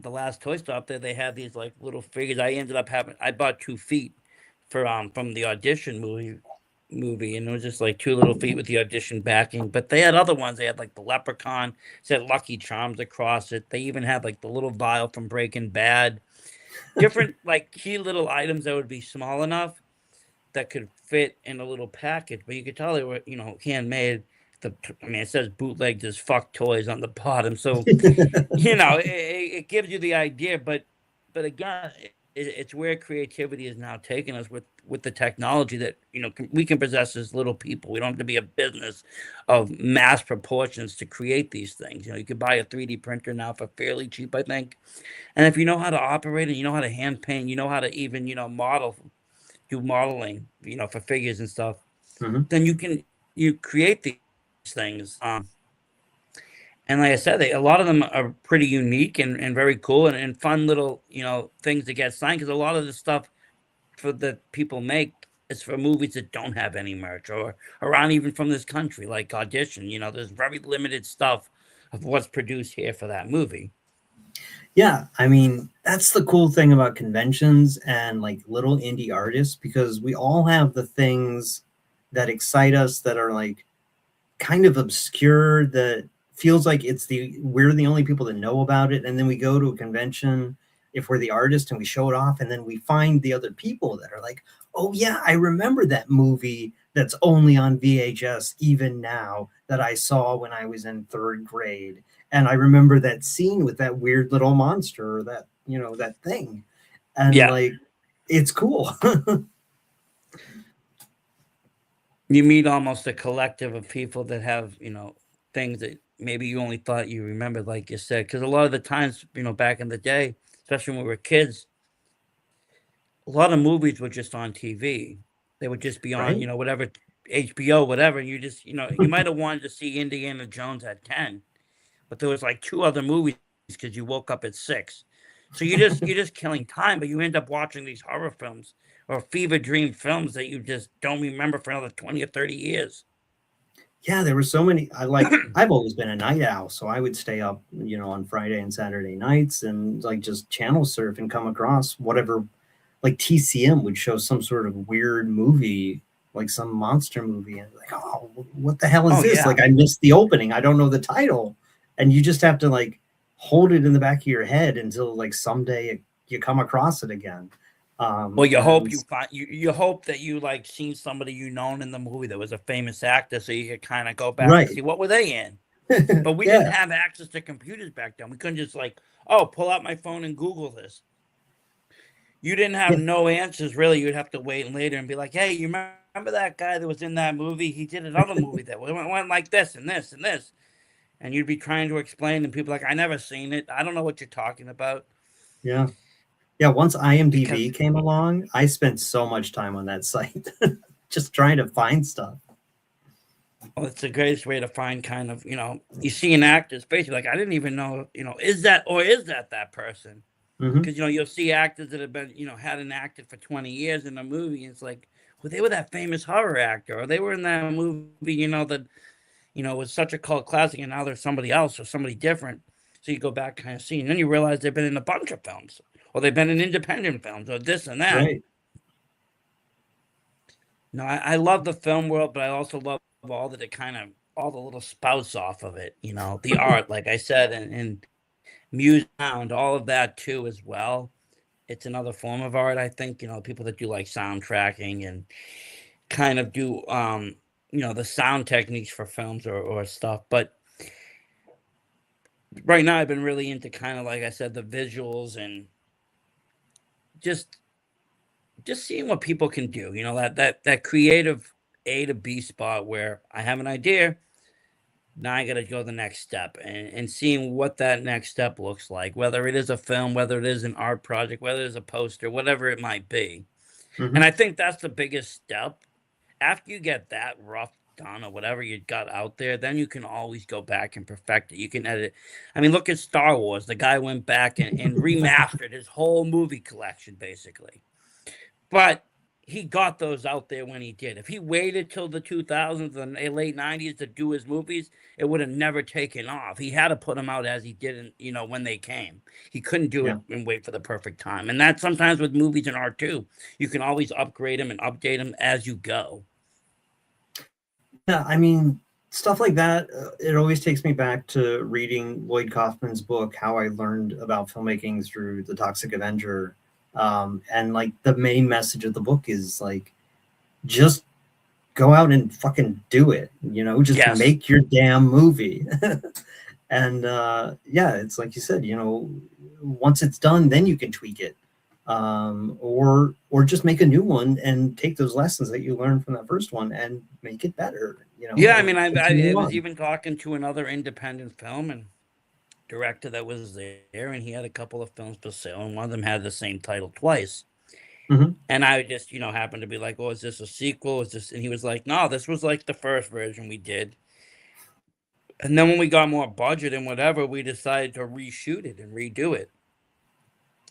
last toy stop there, they had these like little figures. I ended up having I bought 2 feet for from the audition movie movie, and it was just like Two Little Feet with the audition backing. But they had other ones. They had like the Leprechaun, said Lucky Charms across it. They even had like the little vial from Breaking Bad. Different like key little items that would be small enough that could fit in a little package, but you could tell they were, handmade. I mean, it says bootlegged as fuck toys on the bottom, so it gives you the idea. But again, it's where creativity is now taking us with the technology that we can possess as little people. We don't have to be a business of mass proportions to create these things. You can buy a 3D printer now for fairly cheap, I think. And if you know how to operate it, you know how to hand paint, you know how to even do modeling, for figures and stuff, Mhm. then you create these things. And like I said, a lot of them are pretty unique and very cool and fun little things to get signed, because a lot of the stuff for that people make is for movies that don't have any merch or aren't even from this country, like Audition. There's very limited stuff of what's produced here for that movie. Yeah, I mean, that's the cool thing about conventions and like little indie artists, because we all have the things that excite us that are like kind of obscure, that feels like we're the only people that know about it. And then we go to a convention if we're the artist and we show it off, and then we find the other people that are like, oh yeah, I remember that movie that's only on VHS even now that I saw when I was in third grade. And I remember that scene with that weird little monster, or that, that thing. And Yeah, like, it's cool. you meet almost a collective of people that have things that maybe you only thought you remembered, like you said, because a lot of the times, back in the day, especially when we were kids, a lot of movies were just on TV. They would just be on, Right? whatever, HBO, whatever. And you just, you might have wanted to see Indiana Jones at 10, but there was like two other movies because you woke up at 6. So you're just killing time, but you end up watching these horror films or fever dream films that you just don't remember for another 20 or 30 years. Yeah, there were so many. I've always been a night owl, so I would stay up, on Friday and Saturday nights and like just channel surf and come across whatever, like TCM would show some sort of weird movie, like some monster movie, and like, oh, what the hell is Oh this? yeah. Like, I missed the opening. I don't know the title, and you just have to like hold it in the back of your head until like someday you come across it again. Well, you hope And you find you hope that you like seen somebody known in the movie that was a famous actor, so you could kind of go back and right, see what were they in. But we didn't yeah, have access to computers back then. We couldn't just like, oh, pull out my phone and Google this. You didn't have yeah, no answers really. You'd have to wait later and be like, hey, you remember that guy that was in that movie? He did another movie that went like this and this and this, and you'd be trying to explain, and people like, I never seen it. I don't know what you're talking about. yeah. Yeah, once Because IMDb came along, I spent so much time on that site just trying to find stuff. well, it's the greatest way to find kind of, you see an actor's face, you're like, I didn't even know, is that person? Hmm. Because, you'll see actors that have been, hadn't acted for 20 years in a movie. And it's like, well, they were that famous horror actor, or they were in that movie, that, was such a cult classic, and now they're somebody else or somebody different. So you go back kind of see, and then you realize they've been in a bunch of films, or they've been in independent films, or this and that. Right. No, I love the film world, but I also love all that it kind of all the little spouts off of it. The art, like I said, and music, sound, all of that too as well. It's another form of art, I think. People that do like soundtracking and kind of do the sound techniques for films or stuff. But right now, I've been really into kind of like I said, the visuals and just just seeing what people can do. That creative A to B spot where I have an idea. Now I got to go the next step, and seeing what that next step looks like, whether it is a film, whether it is an art project, whether it's a poster, whatever it might be. And Hmm. I think that's the biggest step. After you get that rough done or whatever you got out there, then you can always go back and perfect it. You can edit. I mean, look at Star Wars. The guy went back and remastered his whole movie collection, basically. But he got those out there when he did. If he waited till the 2000s and late 90s to do his movies, it would have never taken off. He had to put them out as he did, when they came. He couldn't do it Yeah. and wait for the perfect time. And that sometimes with movies and art too. You can always upgrade them and update them as you go. Yeah, I mean, stuff like that, it always takes me back to reading Lloyd Kaufman's book, How I Learned About Filmmaking Through the Toxic Avenger. And like the main message of the book is like, just go out and fucking do it, just Yes. make your damn movie. And yeah, it's like you said, once it's done, then you can tweak it, or just make a new one and take those lessons that you learned from that first one and make it better, Yeah, I and mean, I continue was on. even talking to another independent film and director that was there, and he had a couple of films for sale, and one of them had the same title twice. Hmm. And I just, happened to be like, "Oh, is this a sequel? Is this?" And he was like, "No, this was like the first version we did." And then when we got more budget and whatever, we decided to reshoot it and redo it.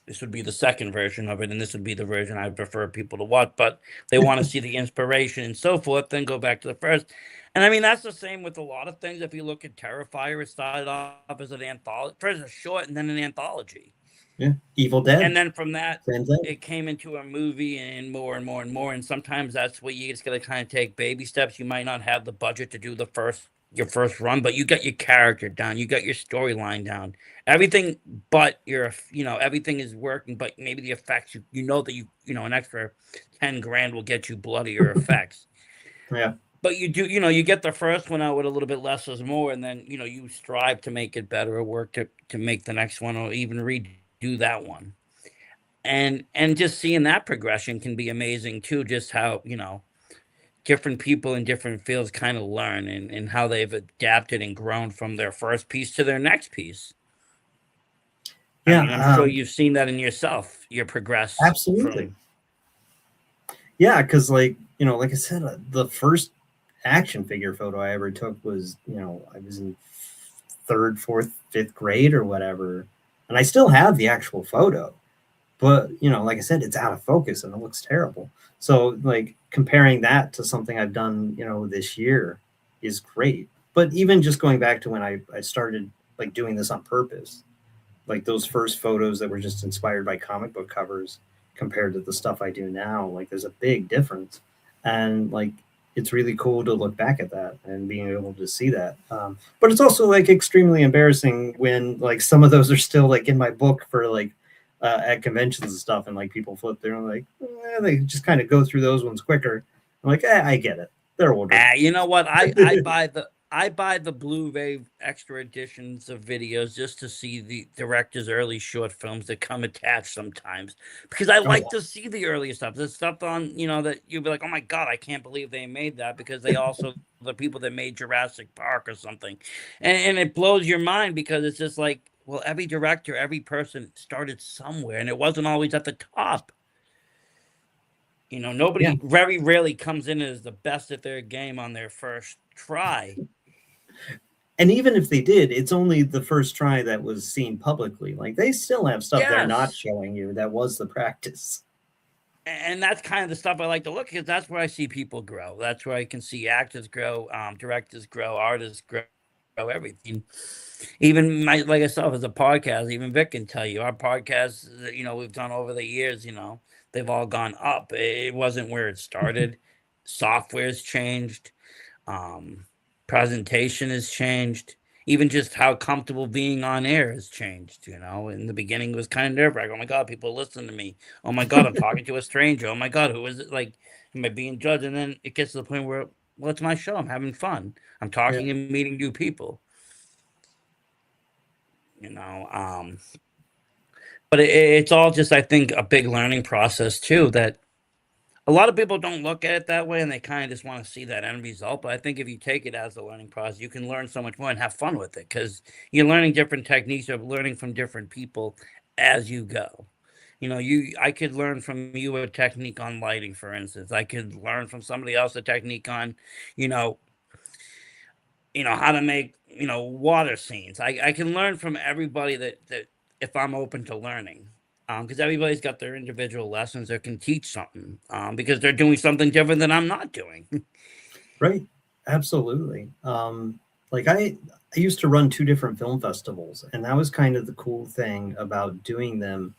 This would be the second version of it, and this would be the version I prefer people to watch. But they want to see the inspiration and so forth, then go back to the first. And I mean, that's the same with a lot of things. If you look at Terrifier, it started off as an anthology, first a short, and then an anthology. Yeah, Evil And Dead, then from that, same thing. it came into a movie and more and more and more. And sometimes that's what you just got to kind of take baby steps. You might not have the budget to do your first run, but you got your character down, you got your storyline down, everything. But everything is working. But maybe the effects, you know that an extra 10 grand will get you bloodier effects. Yeah. But you do, you get the first one out with a little bit less is more, and then you strive to make it better or work to make the next one or even redo that one. And just seeing that progression can be amazing too, just how different people in different fields kind of learn, and how they've adapted and grown from their first piece to their next piece. I Yeah, mean, I'm sure you've seen that in yourself, your progress absolutely. from. Yeah, because like I said, the first action figure photo I ever took was, I was in third, fourth, fifth grade or whatever, and I still have the actual photo. But like I said, it's out of focus and it looks terrible. So like comparing that to something I've done, this year is great. But even just going back to when I started like doing this on purpose, like those first photos that were just inspired by comic book covers compared to the stuff I do now, like there's a big difference. And like it's really cool to look back at that and being able to see that. But it's also like extremely embarrassing when like some of those are still like in my book for like at conventions and stuff, and like people flip through and like they just kind of go through those ones quicker. I'm like, I get it. They're older. You know what? I buy the Blu-ray extra editions of videos just to see the director's early short films that come attached sometimes, because I Oh yeah, like to see the earlier stuff. The stuff on that you'll be like, oh my god, I can't believe they made that, because they also the people that made Jurassic Park or something, and it blows your mind, because it's just like, well, every director, every person started somewhere, and it wasn't always at the top. yeah. Nobody very rarely comes in as the best at their game on their first try. And even if they did, it's only the first try that was seen publicly. Like they still have stuff they're not Yes. showing you that was the practice. And that's kind of the stuff I like to look, because that's where I see people grow. That's where I can see actors grow, directors grow, artists grow, everything. Even like myself as a podcast, even Vic can tell you our podcasts that we've done over the years. They've all gone up. It wasn't where it started. Software's changed. Um, Presentation has changed. Even just how comfortable being on air has changed. In the beginning, it was kind of nerve wracking. Oh my god, people listen to me. Oh my god, I'm talking to a stranger. Oh my god, who is it? Like, am I being judged? And then it gets to the point where, well, it's my show. I'm having fun. I'm Yeah. talking and meeting new people. You know, um, but it's all just, I think, a big learning process too. That a lot of people don't look at it that way, and they kind of just want to see that end result. But I think if you take it as a learning process, you can learn so much more and have fun with it, because you're learning different techniques, you're learning from different people as you go. I could learn from you a technique on lighting, for instance. I could learn from somebody else a technique on, you know, how to make, water scenes. I can learn from everybody that if I'm open to learning. Because everybody's got their individual lessons or can teach something, because they're doing something different than I'm not doing. Right. Absolutely. Like I used to run two different film festivals, and that was kind of the cool thing about doing them.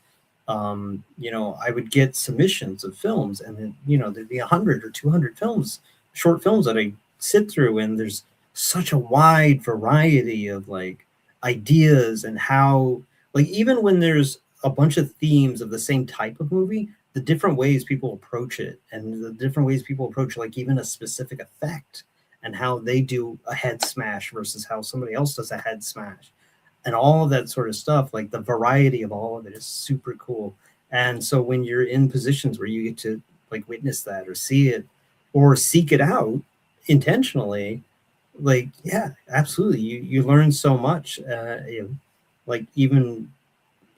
I would get submissions of films, and then there'd be 100 or 200 films, short films that I sit through, and there's such a wide variety of like ideas and how, like, even when there's a bunch of themes of the same type of movie, the different ways people approach it and the different ways people approach like even a specific effect and how they do a head smash versus how somebody else does a head smash and all of that sort of stuff, like the variety of all of it is super cool. And so when you're in positions where you get to like witness that or see it or seek it out intentionally, like, yeah, absolutely, you learn so much. Like, even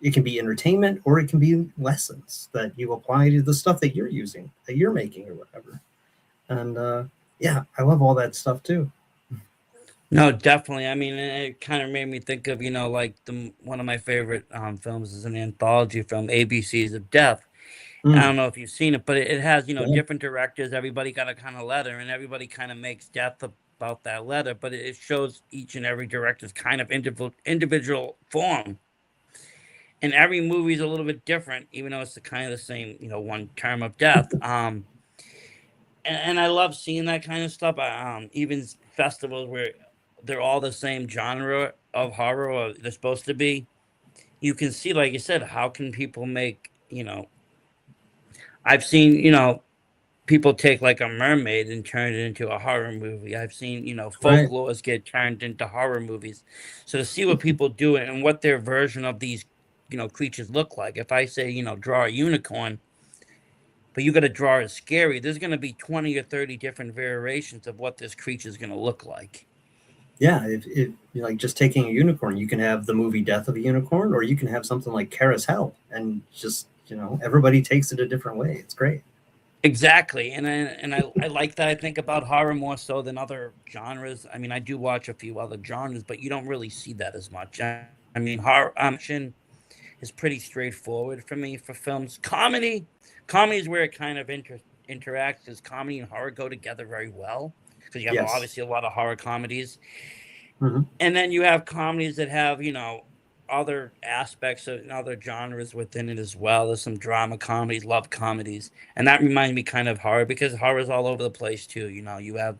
it can be entertainment or it can be lessons that you apply to the stuff that you're using, that you're making or whatever. And yeah, I love all that stuff too. No, definitely. I mean, it kind of made me think of, like one of my favorite films is an anthology film, ABCs of Death. I Mm, don't know if you've seen it, but it has, yeah, different directors. Everybody got a kind of letter, and everybody kind of makes death about that letter. But it shows each and every director's kind of individual form, and every movie is a little bit different, even though it's the kind of the same, one term of death. And I love seeing that kind of stuff. Even festivals where they're all the same genre of horror, or they're supposed to be. You can see, like you said, how can people make, I've seen, people take like a mermaid and turn it into a horror movie. I've seen, right. folklores get turned into horror movies. So to see what people do and what their version of these, creatures look like. If I say, draw a unicorn, but you got to draw it scary, there's going to be 20 or 30 different variations of what this creature is going to look like. Yeah, if you're like just taking a unicorn, you can have the movie Death of a Unicorn, or you can have something like Kara's Hell, and just everybody takes it a different way. It's great. Exactly, and I like that. I think about horror more so than other genres. I mean, I do watch a few other genres, but you don't really see that as much. I mean, horror action is pretty straightforward for me for films. Comedy is where it kind of interacts, because comedy and horror go together very well, because you have Yes. obviously a lot of horror comedies, Hmm. and then you have comedies that have other aspects of other genres within it as well. There's some drama comedies, love comedies, and that reminds me kind of horror, because horror is all over the place too. You have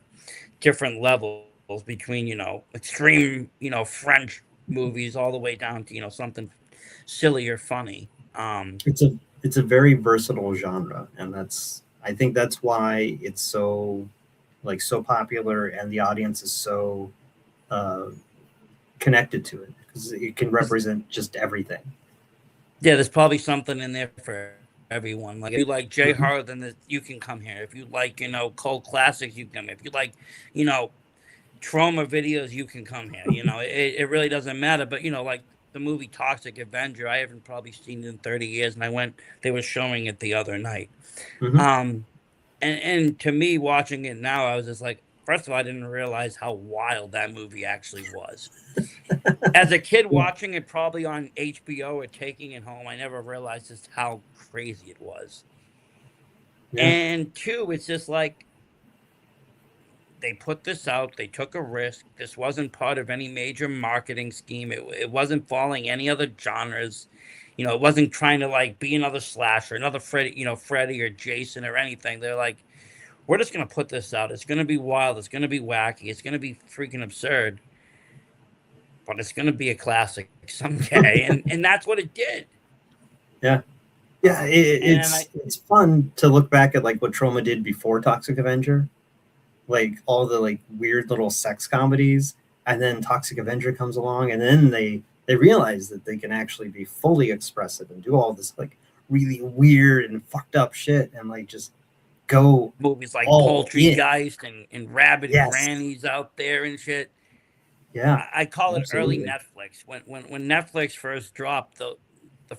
different levels between extreme French movies all the way down to something silly or funny. It's a very versatile genre, and I think that's why it's so like so popular, and the audience is so uh, connected to it because it can represent just everything. Yeah, there's probably something in there for everyone. Like if you like J Hmm. horror, then you can come here. If you like cult classics, you can come here. If you like you know trauma videos, you can come here. It really doesn't matter. But like the movie Toxic Avenger, I haven't probably seen it in 30 years, and I went. They were showing it the other night. Hmm. Um, and to me, watching it now, I was just like, first of all, I didn't realize how wild that movie actually was. As a kid Yeah. watching it, probably on HBO or taking it home, I never realized just how crazy it was. Yeah. And two, it's just like they put this out, they took a risk. This wasn't part of any major marketing scheme. It wasn't following any other genres. It wasn't trying to like be another slasher, another Freddy, Freddy or Jason or anything. They're like, we're just gonna put this out. It's gonna be wild. It's gonna be wacky. It's gonna be freaking absurd. But it's gonna be a classic someday, and that's what it did. Yeah. Yeah, And I it's fun to look back at like what Trauma did before Toxic Avenger, like all the like weird little sex comedies, and then Toxic Avenger comes along, and then they realize that they can actually be fully expressive and do all this like really weird and fucked up shit, and like just go movies like all in. Poultrygeist and Rabid Yes, Grannies out there and shit. yeah, I call it early absolutely. Netflix. When Netflix first dropped the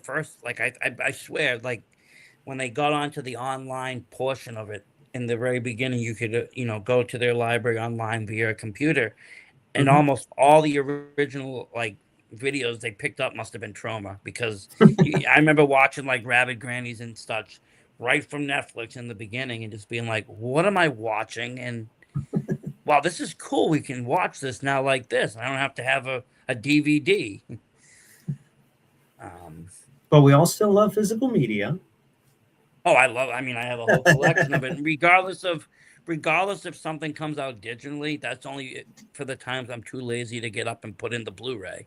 first, like I swear, like when they got onto the online portion of it in the very beginning, you could go to their library online via a computer, and Hmm. almost all the original like videos they picked up must have been Trauma, because I remember watching like Rabid Grannies and such right from Netflix in the beginning and just being like, what am I watching? And wow, this is cool. We can watch this now like this. I don't have to have a DVD. Um, But we all still love physical media. oh, I mean, I have a whole collection of it. And regardless of regardless if something comes out digitally, that's only for the times I'm too lazy to get up and put in the Blu-ray.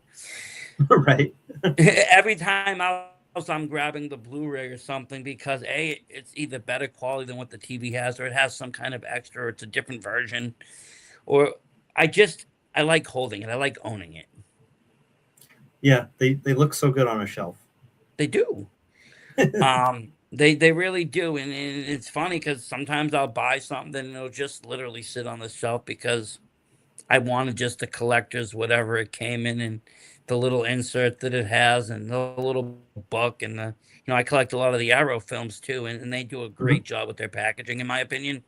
Right. Every time else I'm grabbing the Blu-ray or something because it's either better quality than what the TV has, or it has some kind of extra, or it's a different version, or I just I like holding it. I like owning it. Yeah, they look so good on a shelf. They do. They really do, and it's funny because sometimes I'll buy something and it'll just literally sit on the shelf because I wanted just the collector's whatever it came in, and the little insert that it has, and the little book, and I collect a lot of the Arrow films too, and they do a Mhm. great job with their packaging, in my opinion.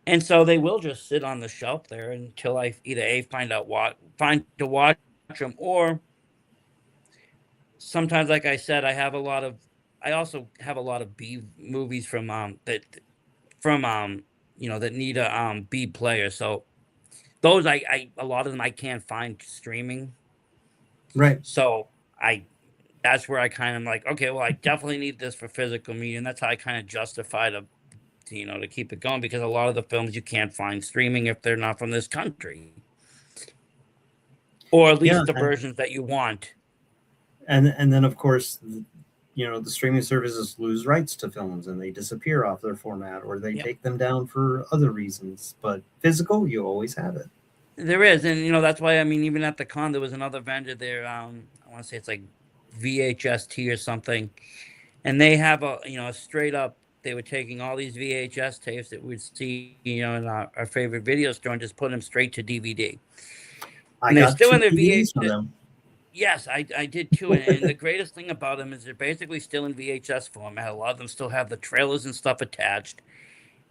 And so they will just sit on the shelf there until I either find to watch them, or sometimes, like I said, I also have a lot of B movies that need a B player. So those I a lot of them I can't find streaming. Right. So I that's where I kind of like, okay, well, I definitely need this for physical media, and that's how I kind of justify to keep it going, because a lot of the films you can't find streaming if they're not from this country, or at Yeah, least the versions that you want. and then of course, the streaming services lose rights to films and they disappear off their format, or they Yep. take them down for other reasons. But physical, you always have it. There is, and that's why, I mean, even at the con there was another vendor there. I want to say it's like VHST or something, and they have a straight up. They were taking all these VHS tapes that we'd see, in our favorite video store, and just put them straight to DVD. I And they're got still two in their DVDs from VHS. them. Yes, I did too. And the greatest thing about them is they're basically still in VHS format. A lot of them still have the trailers and stuff attached.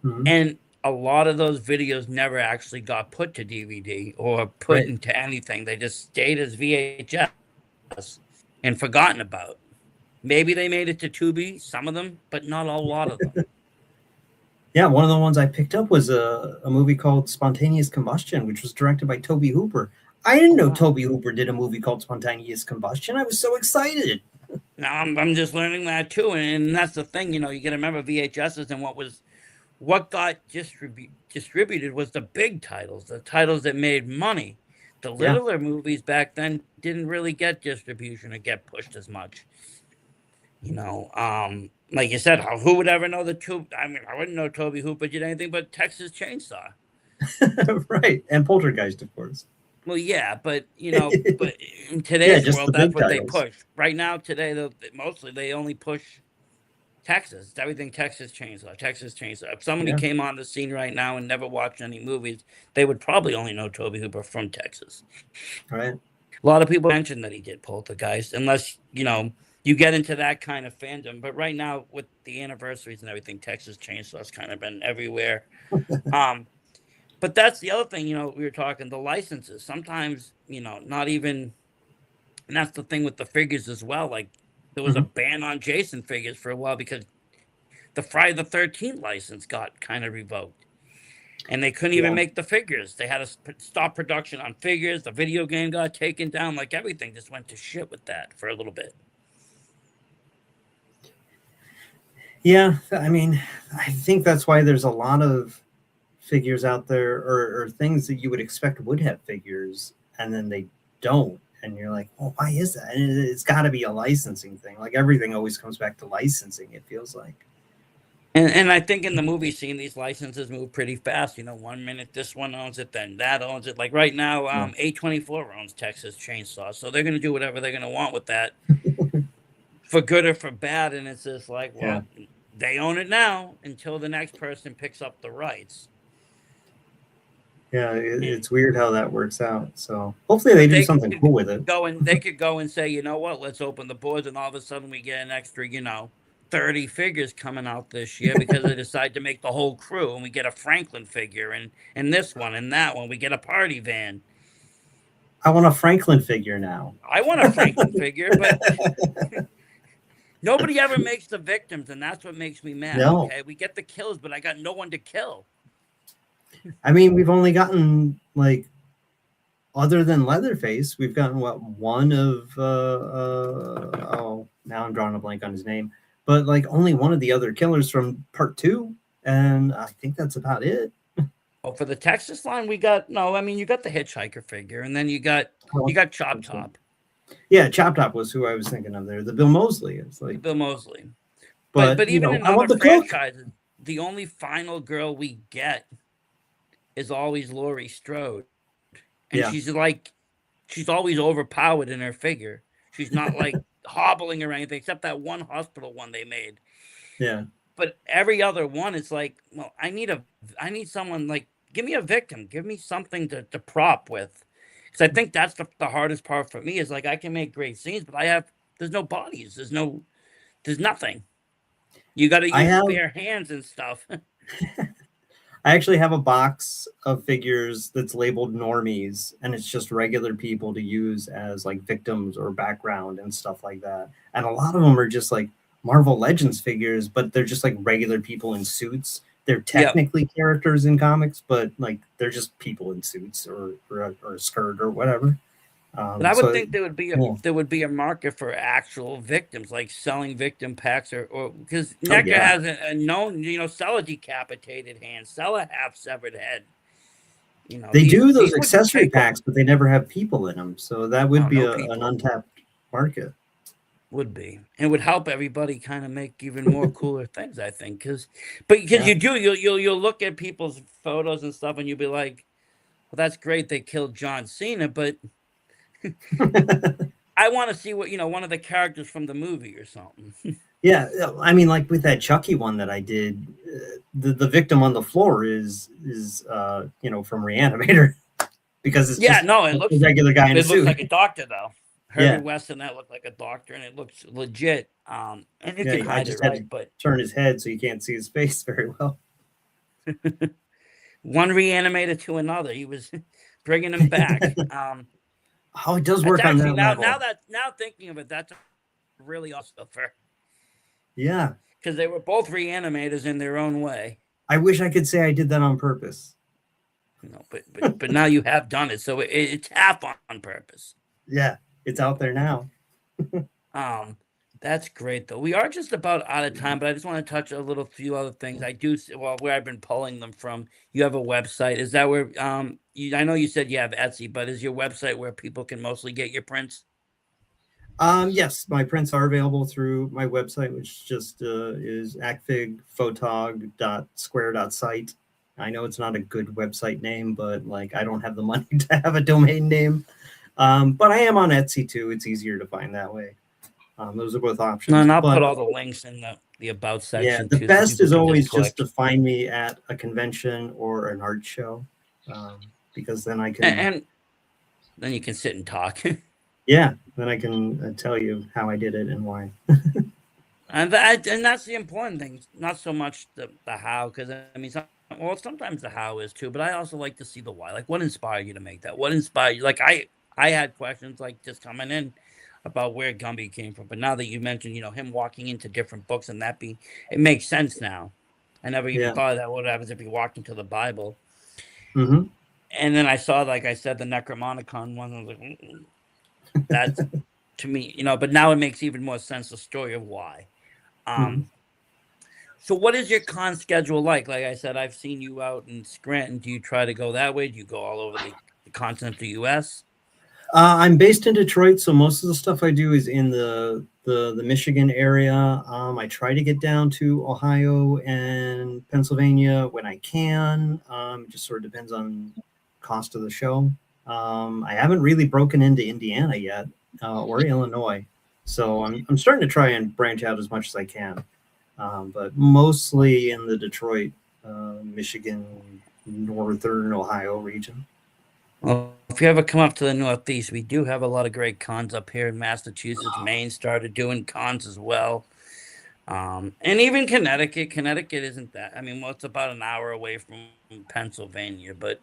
Mhm. And a lot of those videos never actually got put to DVD or put Right. into anything. They just stayed as VHS and forgotten about. Maybe they made it to Tubi, some of them, but not a lot of them. Yeah, one of the ones I picked up was a movie called Spontaneous Combustion, which was directed by Toby Hooper. I didn't know Wow. Toby Hooper did a movie called Spontaneous Combustion. I was so excited. Now I'm just learning that too, and that's the thing. You got to remember VHSs, and what got distributed was the big titles, the titles that made money. The Yeah. littler movies back then didn't really get distribution or get pushed as much. Like you said, who would ever know the two? I mean, I wouldn't know Toby Hooper did anything but Texas Chainsaw. Right. And Poltergeist, of course. Well, yeah, but but in Yeah, today's just the world, that's big what they titles. push. Right now, today, mostly they only push Texas. It's everything Texas Chainsaw, Texas Chainsaw. If somebody Yeah. came on the scene right now and never watched any movies, they would probably only know Toby Hooper from Texas. Right. A lot of people mention that he did Poltergeist, unless you get into that kind of fandom. But right now, with the anniversaries and everything, Texas Chainsaw's kind of been everywhere. But that's the other thing. We were talking the licenses. Sometimes, not even, and that's the thing with the figures as well. Like there was a Mhm. ban on Jason figures for a while because the Friday the 13th license got kind of revoked, and they couldn't even Yeah. make the figures. They had to stop production on figures. The video game got taken down. Like everything just went to shit with that for a little bit. Yeah. I mean, I think that's why there's a lot of figures out there, or things that you would expect would have figures, and then they don't. And you're like, well, why is that? And it's got to be a licensing thing. Like everything always comes back to licensing, it feels like. And I think in the movie scene, these licenses move pretty fast. 1 minute this one owns it, then that owns it. Like right now, Yeah. A24 owns Texas Chainsaw, so they're gonna do whatever they're gonna want with that, for good or for bad. And it's just like, well, they own it now until the next person picks up the rights. Yeah, it's weird how that works out. So hopefully they do something cool with it. They could go and say, you know what, let's open the boards, and all of a sudden we get an extra, 30 figures coming out this year because they decide to make the whole crew, and we get a Franklin figure, and this one and that one. We get a party van. I want a Franklin figure now. I want a Franklin figure, but nobody ever makes the victims, and that's what makes me mad. No. Okay, we get the kills, but I got no one to kill. I mean, we've only gotten, like, other than Leatherface, we've gotten one of now I'm drawing a blank on his name, but like only one of the other killers from part 2, and I think that's about it. Oh, for the Texas line, we got no. I mean, you got the hitchhiker figure, and then you got Chop Top, Yeah, Chop Top was who I was thinking of there. The Bill Mosley. It's the like, Bill Mosley. but But you even know, in I other want the cook. franchises, the only final girl we get is always Laurie Strode, and Yeah, she's always overpowered in her figure. She's not like hobbling or anything, except that one hospital one they made. yeah. But every other one is like, well, I need someone like, give me a victim, give me something to prop with, because I think that's the hardest part for me is like I can make great scenes, but there's no bodies, there's nothing. You got to I use have bare hands and stuff. I actually have a box of figures that's labeled normies, and it's just regular people to use as like victims or background and stuff like that. And a lot of them are just like Marvel Legends figures, but they're just like regular people in suits. They're Yep. technically characters in comics, but like they're just people in suits or a skirt or whatever. But I would So think yeah. there would be a market for actual victims, like selling victim packs, or because Oh NECA yeah. has a known, sell a decapitated hand, sell a half severed head. They do those These would accessory take off. packs, but they never have people in them. So that would No, be no an people untapped market. would be, and would help everybody kind of make even more cooler things. I think because Yeah. you'll look at people's photos and stuff, and you'll be like, well, that's great they killed John Cena, but I want to see what one of the characters from the movie or something. Yeah, I mean, like with that Chucky one that I did, the victim on the floor is from Reanimator because it's Yeah, just no, a regular guy in a it looks suit. like a doctor though. Herbie Yeah, Weston that looked like a doctor, and it looks legit. And you yeah. can I hide it just had to right, but turn his head so you can't see his face very well. one reanimator to another, he was bringing him back. Oh, it does That's work on actually that level. now thinking of it, that's really awesome Yeah, because they were both reanimators in their own way. I wish I could say I did that on purpose. But now you have done it, so it's half on purpose. Yeah, it's out there now. Um, that's great though. We are just about out of time, but I just want to touch a little few other things. I do where I've been pulling them from. You have a website. Is that where I know you said you have Etsy, but is your website where people can mostly get your prints? Yes, my prints are available through my website, which just is acfigphotog.square.site. I know it's not a good website name, but like I don't have the money to have a domain name. But I am on Etsy too. It's easier to find that way. Those are both No, options. and I'll But put all the links in the about yeah, section the too, so best people is can just always just click. to find me at a convention or an art show, because then I can, And then you can sit and talk. yeah, then I can tell you how I did it and why. And that's the important thing. Not so much the how, because I mean, sometimes the how is too, but I also like to see the why. Like, what inspired you to make that? What inspired you? Like, I had questions like just coming in about where Gumby came from, but now that you mentioned, him walking into different books and it makes sense now. I never even Yeah. thought of that. What happens if you walked into the Bible? Mm-hmm. And then I saw, like I said, the Necromonicon one. I was like, that's to me, But now it makes even more sense the story of why. Mm-hmm. So what is your con schedule like? Like I said, I've seen you out in Scranton. Do you try to go that way? Do you go all over the continental U.S.? I'm based in Detroit, so most of the stuff I do is in the Michigan area. I try to get down to Ohio and Pennsylvania when I can. It just sort of depends on cost of the show. I haven't really broken into Indiana yet, or Illinois, so I'm starting to try and branch out as much as I can. But mostly in the Detroit, Michigan, northern Ohio region. Well, if you ever come up to the Northeast, we do have a lot of great cons up here in Massachusetts. Maine started doing cons as well. And even Connecticut. Connecticut isn't that. I mean, well, it's about an hour away from Pennsylvania, but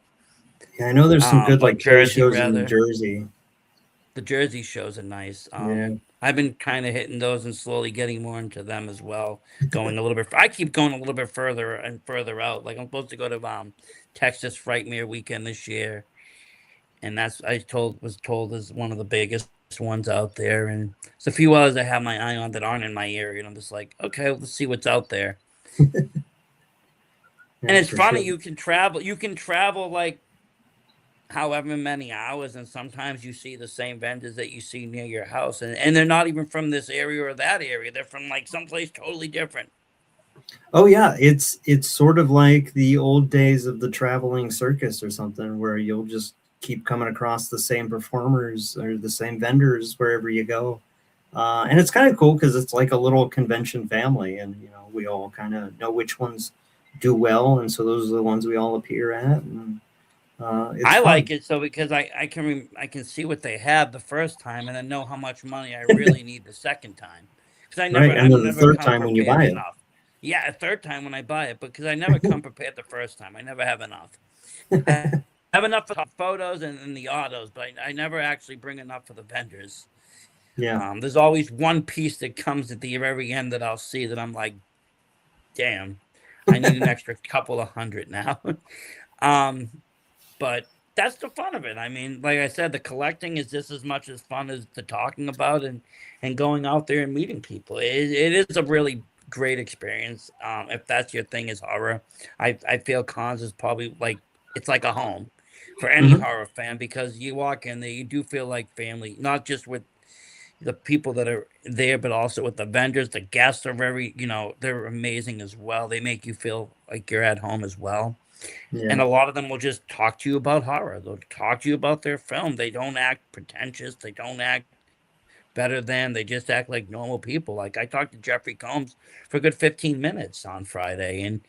Yeah, I know there's some good or like trade Jersey shows in New rather. Jersey. The Jersey shows are nice. Yeah. I've been kind of hitting those and slowly getting more into them as well. Going a little bit. I keep going a little bit further and further out. Like I'm supposed to go to Texas Frightmare weekend this year, and that's was told is one of the biggest ones out there. And there's a few others I have my eye on that aren't in my area, and I'm just like, okay, let's see what's out there. And it's for funny, sure. you can travel like however many hours, and sometimes you see the same vendors that you see near your house, and they're not even from this area or that area. They're from like someplace totally different. Oh yeah, it's sort of like the old days of the traveling circus or something, where you'll just keep coming across the same performers or the same vendors wherever you go. And it's kind of cool because it's like a little convention family, and we all kind of know which ones do well, and so those are the ones we all appear at, and it's I fun. like it so because I can see what they have the first time and then know how much money I really need the second time because Right, I've and then the never third come time when you prepared buy it. enough. Yeah, a third time when I buy it because I never come prepared the first time. I never have enough. I have enough for the photos and the autos, but I never actually bring enough for the vendors. Yeah. There's always one piece that comes at the very end that I'll see that I'm like, damn, I need an extra couple of hundred now. um, but that's the fun of it. I mean, like I said, the collecting is just as much as fun as the talking about and going out there and meeting people. It is a really great experience. If that's your thing is horror, I feel cons is probably like it's like a home for any Hmm. horror fan because you walk in there, you do feel like family, not just with the people that are there, but also with the vendors. The guests are very, they're amazing as well. They make you feel like you're at home as well. Yeah. And a lot of them will just talk to you about horror. They'll talk to you about their film. They don't act pretentious. They don't act better than. They just act like normal people. Like I talked to Jeffrey Combs for a good 15 minutes on Friday, and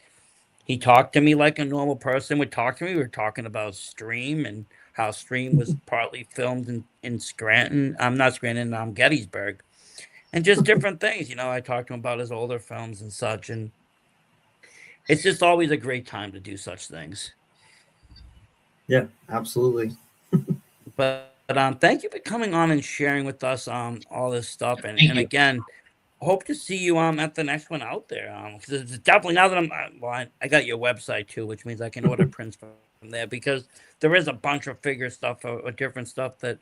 he talked to me like a normal person would talk to me. We were talking about Stream and how Stream was partly filmed in Scranton. I'm not Scranton, Gettysburg, and just different things. I talked to him about his older films and such, and it's just always a great time to do such things. Yeah, absolutely. But thank you for coming on and sharing with us all this stuff. And Thank you. again, hope to see you at the next one out there. Because it's definitely now that I got your website too, which means I can order prints from there because there is a bunch of figure stuff or different stuff that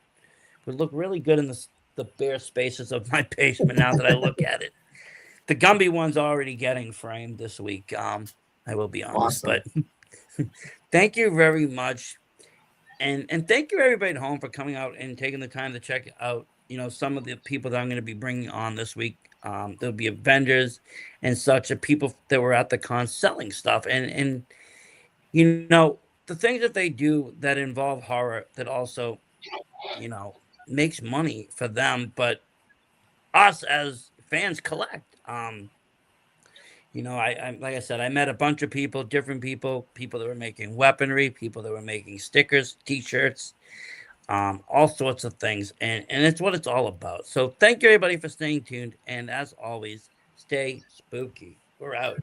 would look really good in the bare spaces of my basement. Now that I look at it, the Gumby one's already getting framed this week. I will be honest, Awesome. but thank you very much. And thank you everybody at home for coming out and taking the time to check out some of the people that I'm going to be bringing on this week. There'll be vendors and such of people that were at the con selling stuff and the things that they do that involve horror that also you know makes money for them, but us as fans collect. I like I said, I met a bunch of people, different people, people that were making weaponry, people that were making stickers, T-shirts, all sorts of things, and it's what it's all about. So thank you everybody for staying tuned, and as always, stay spooky. We're out.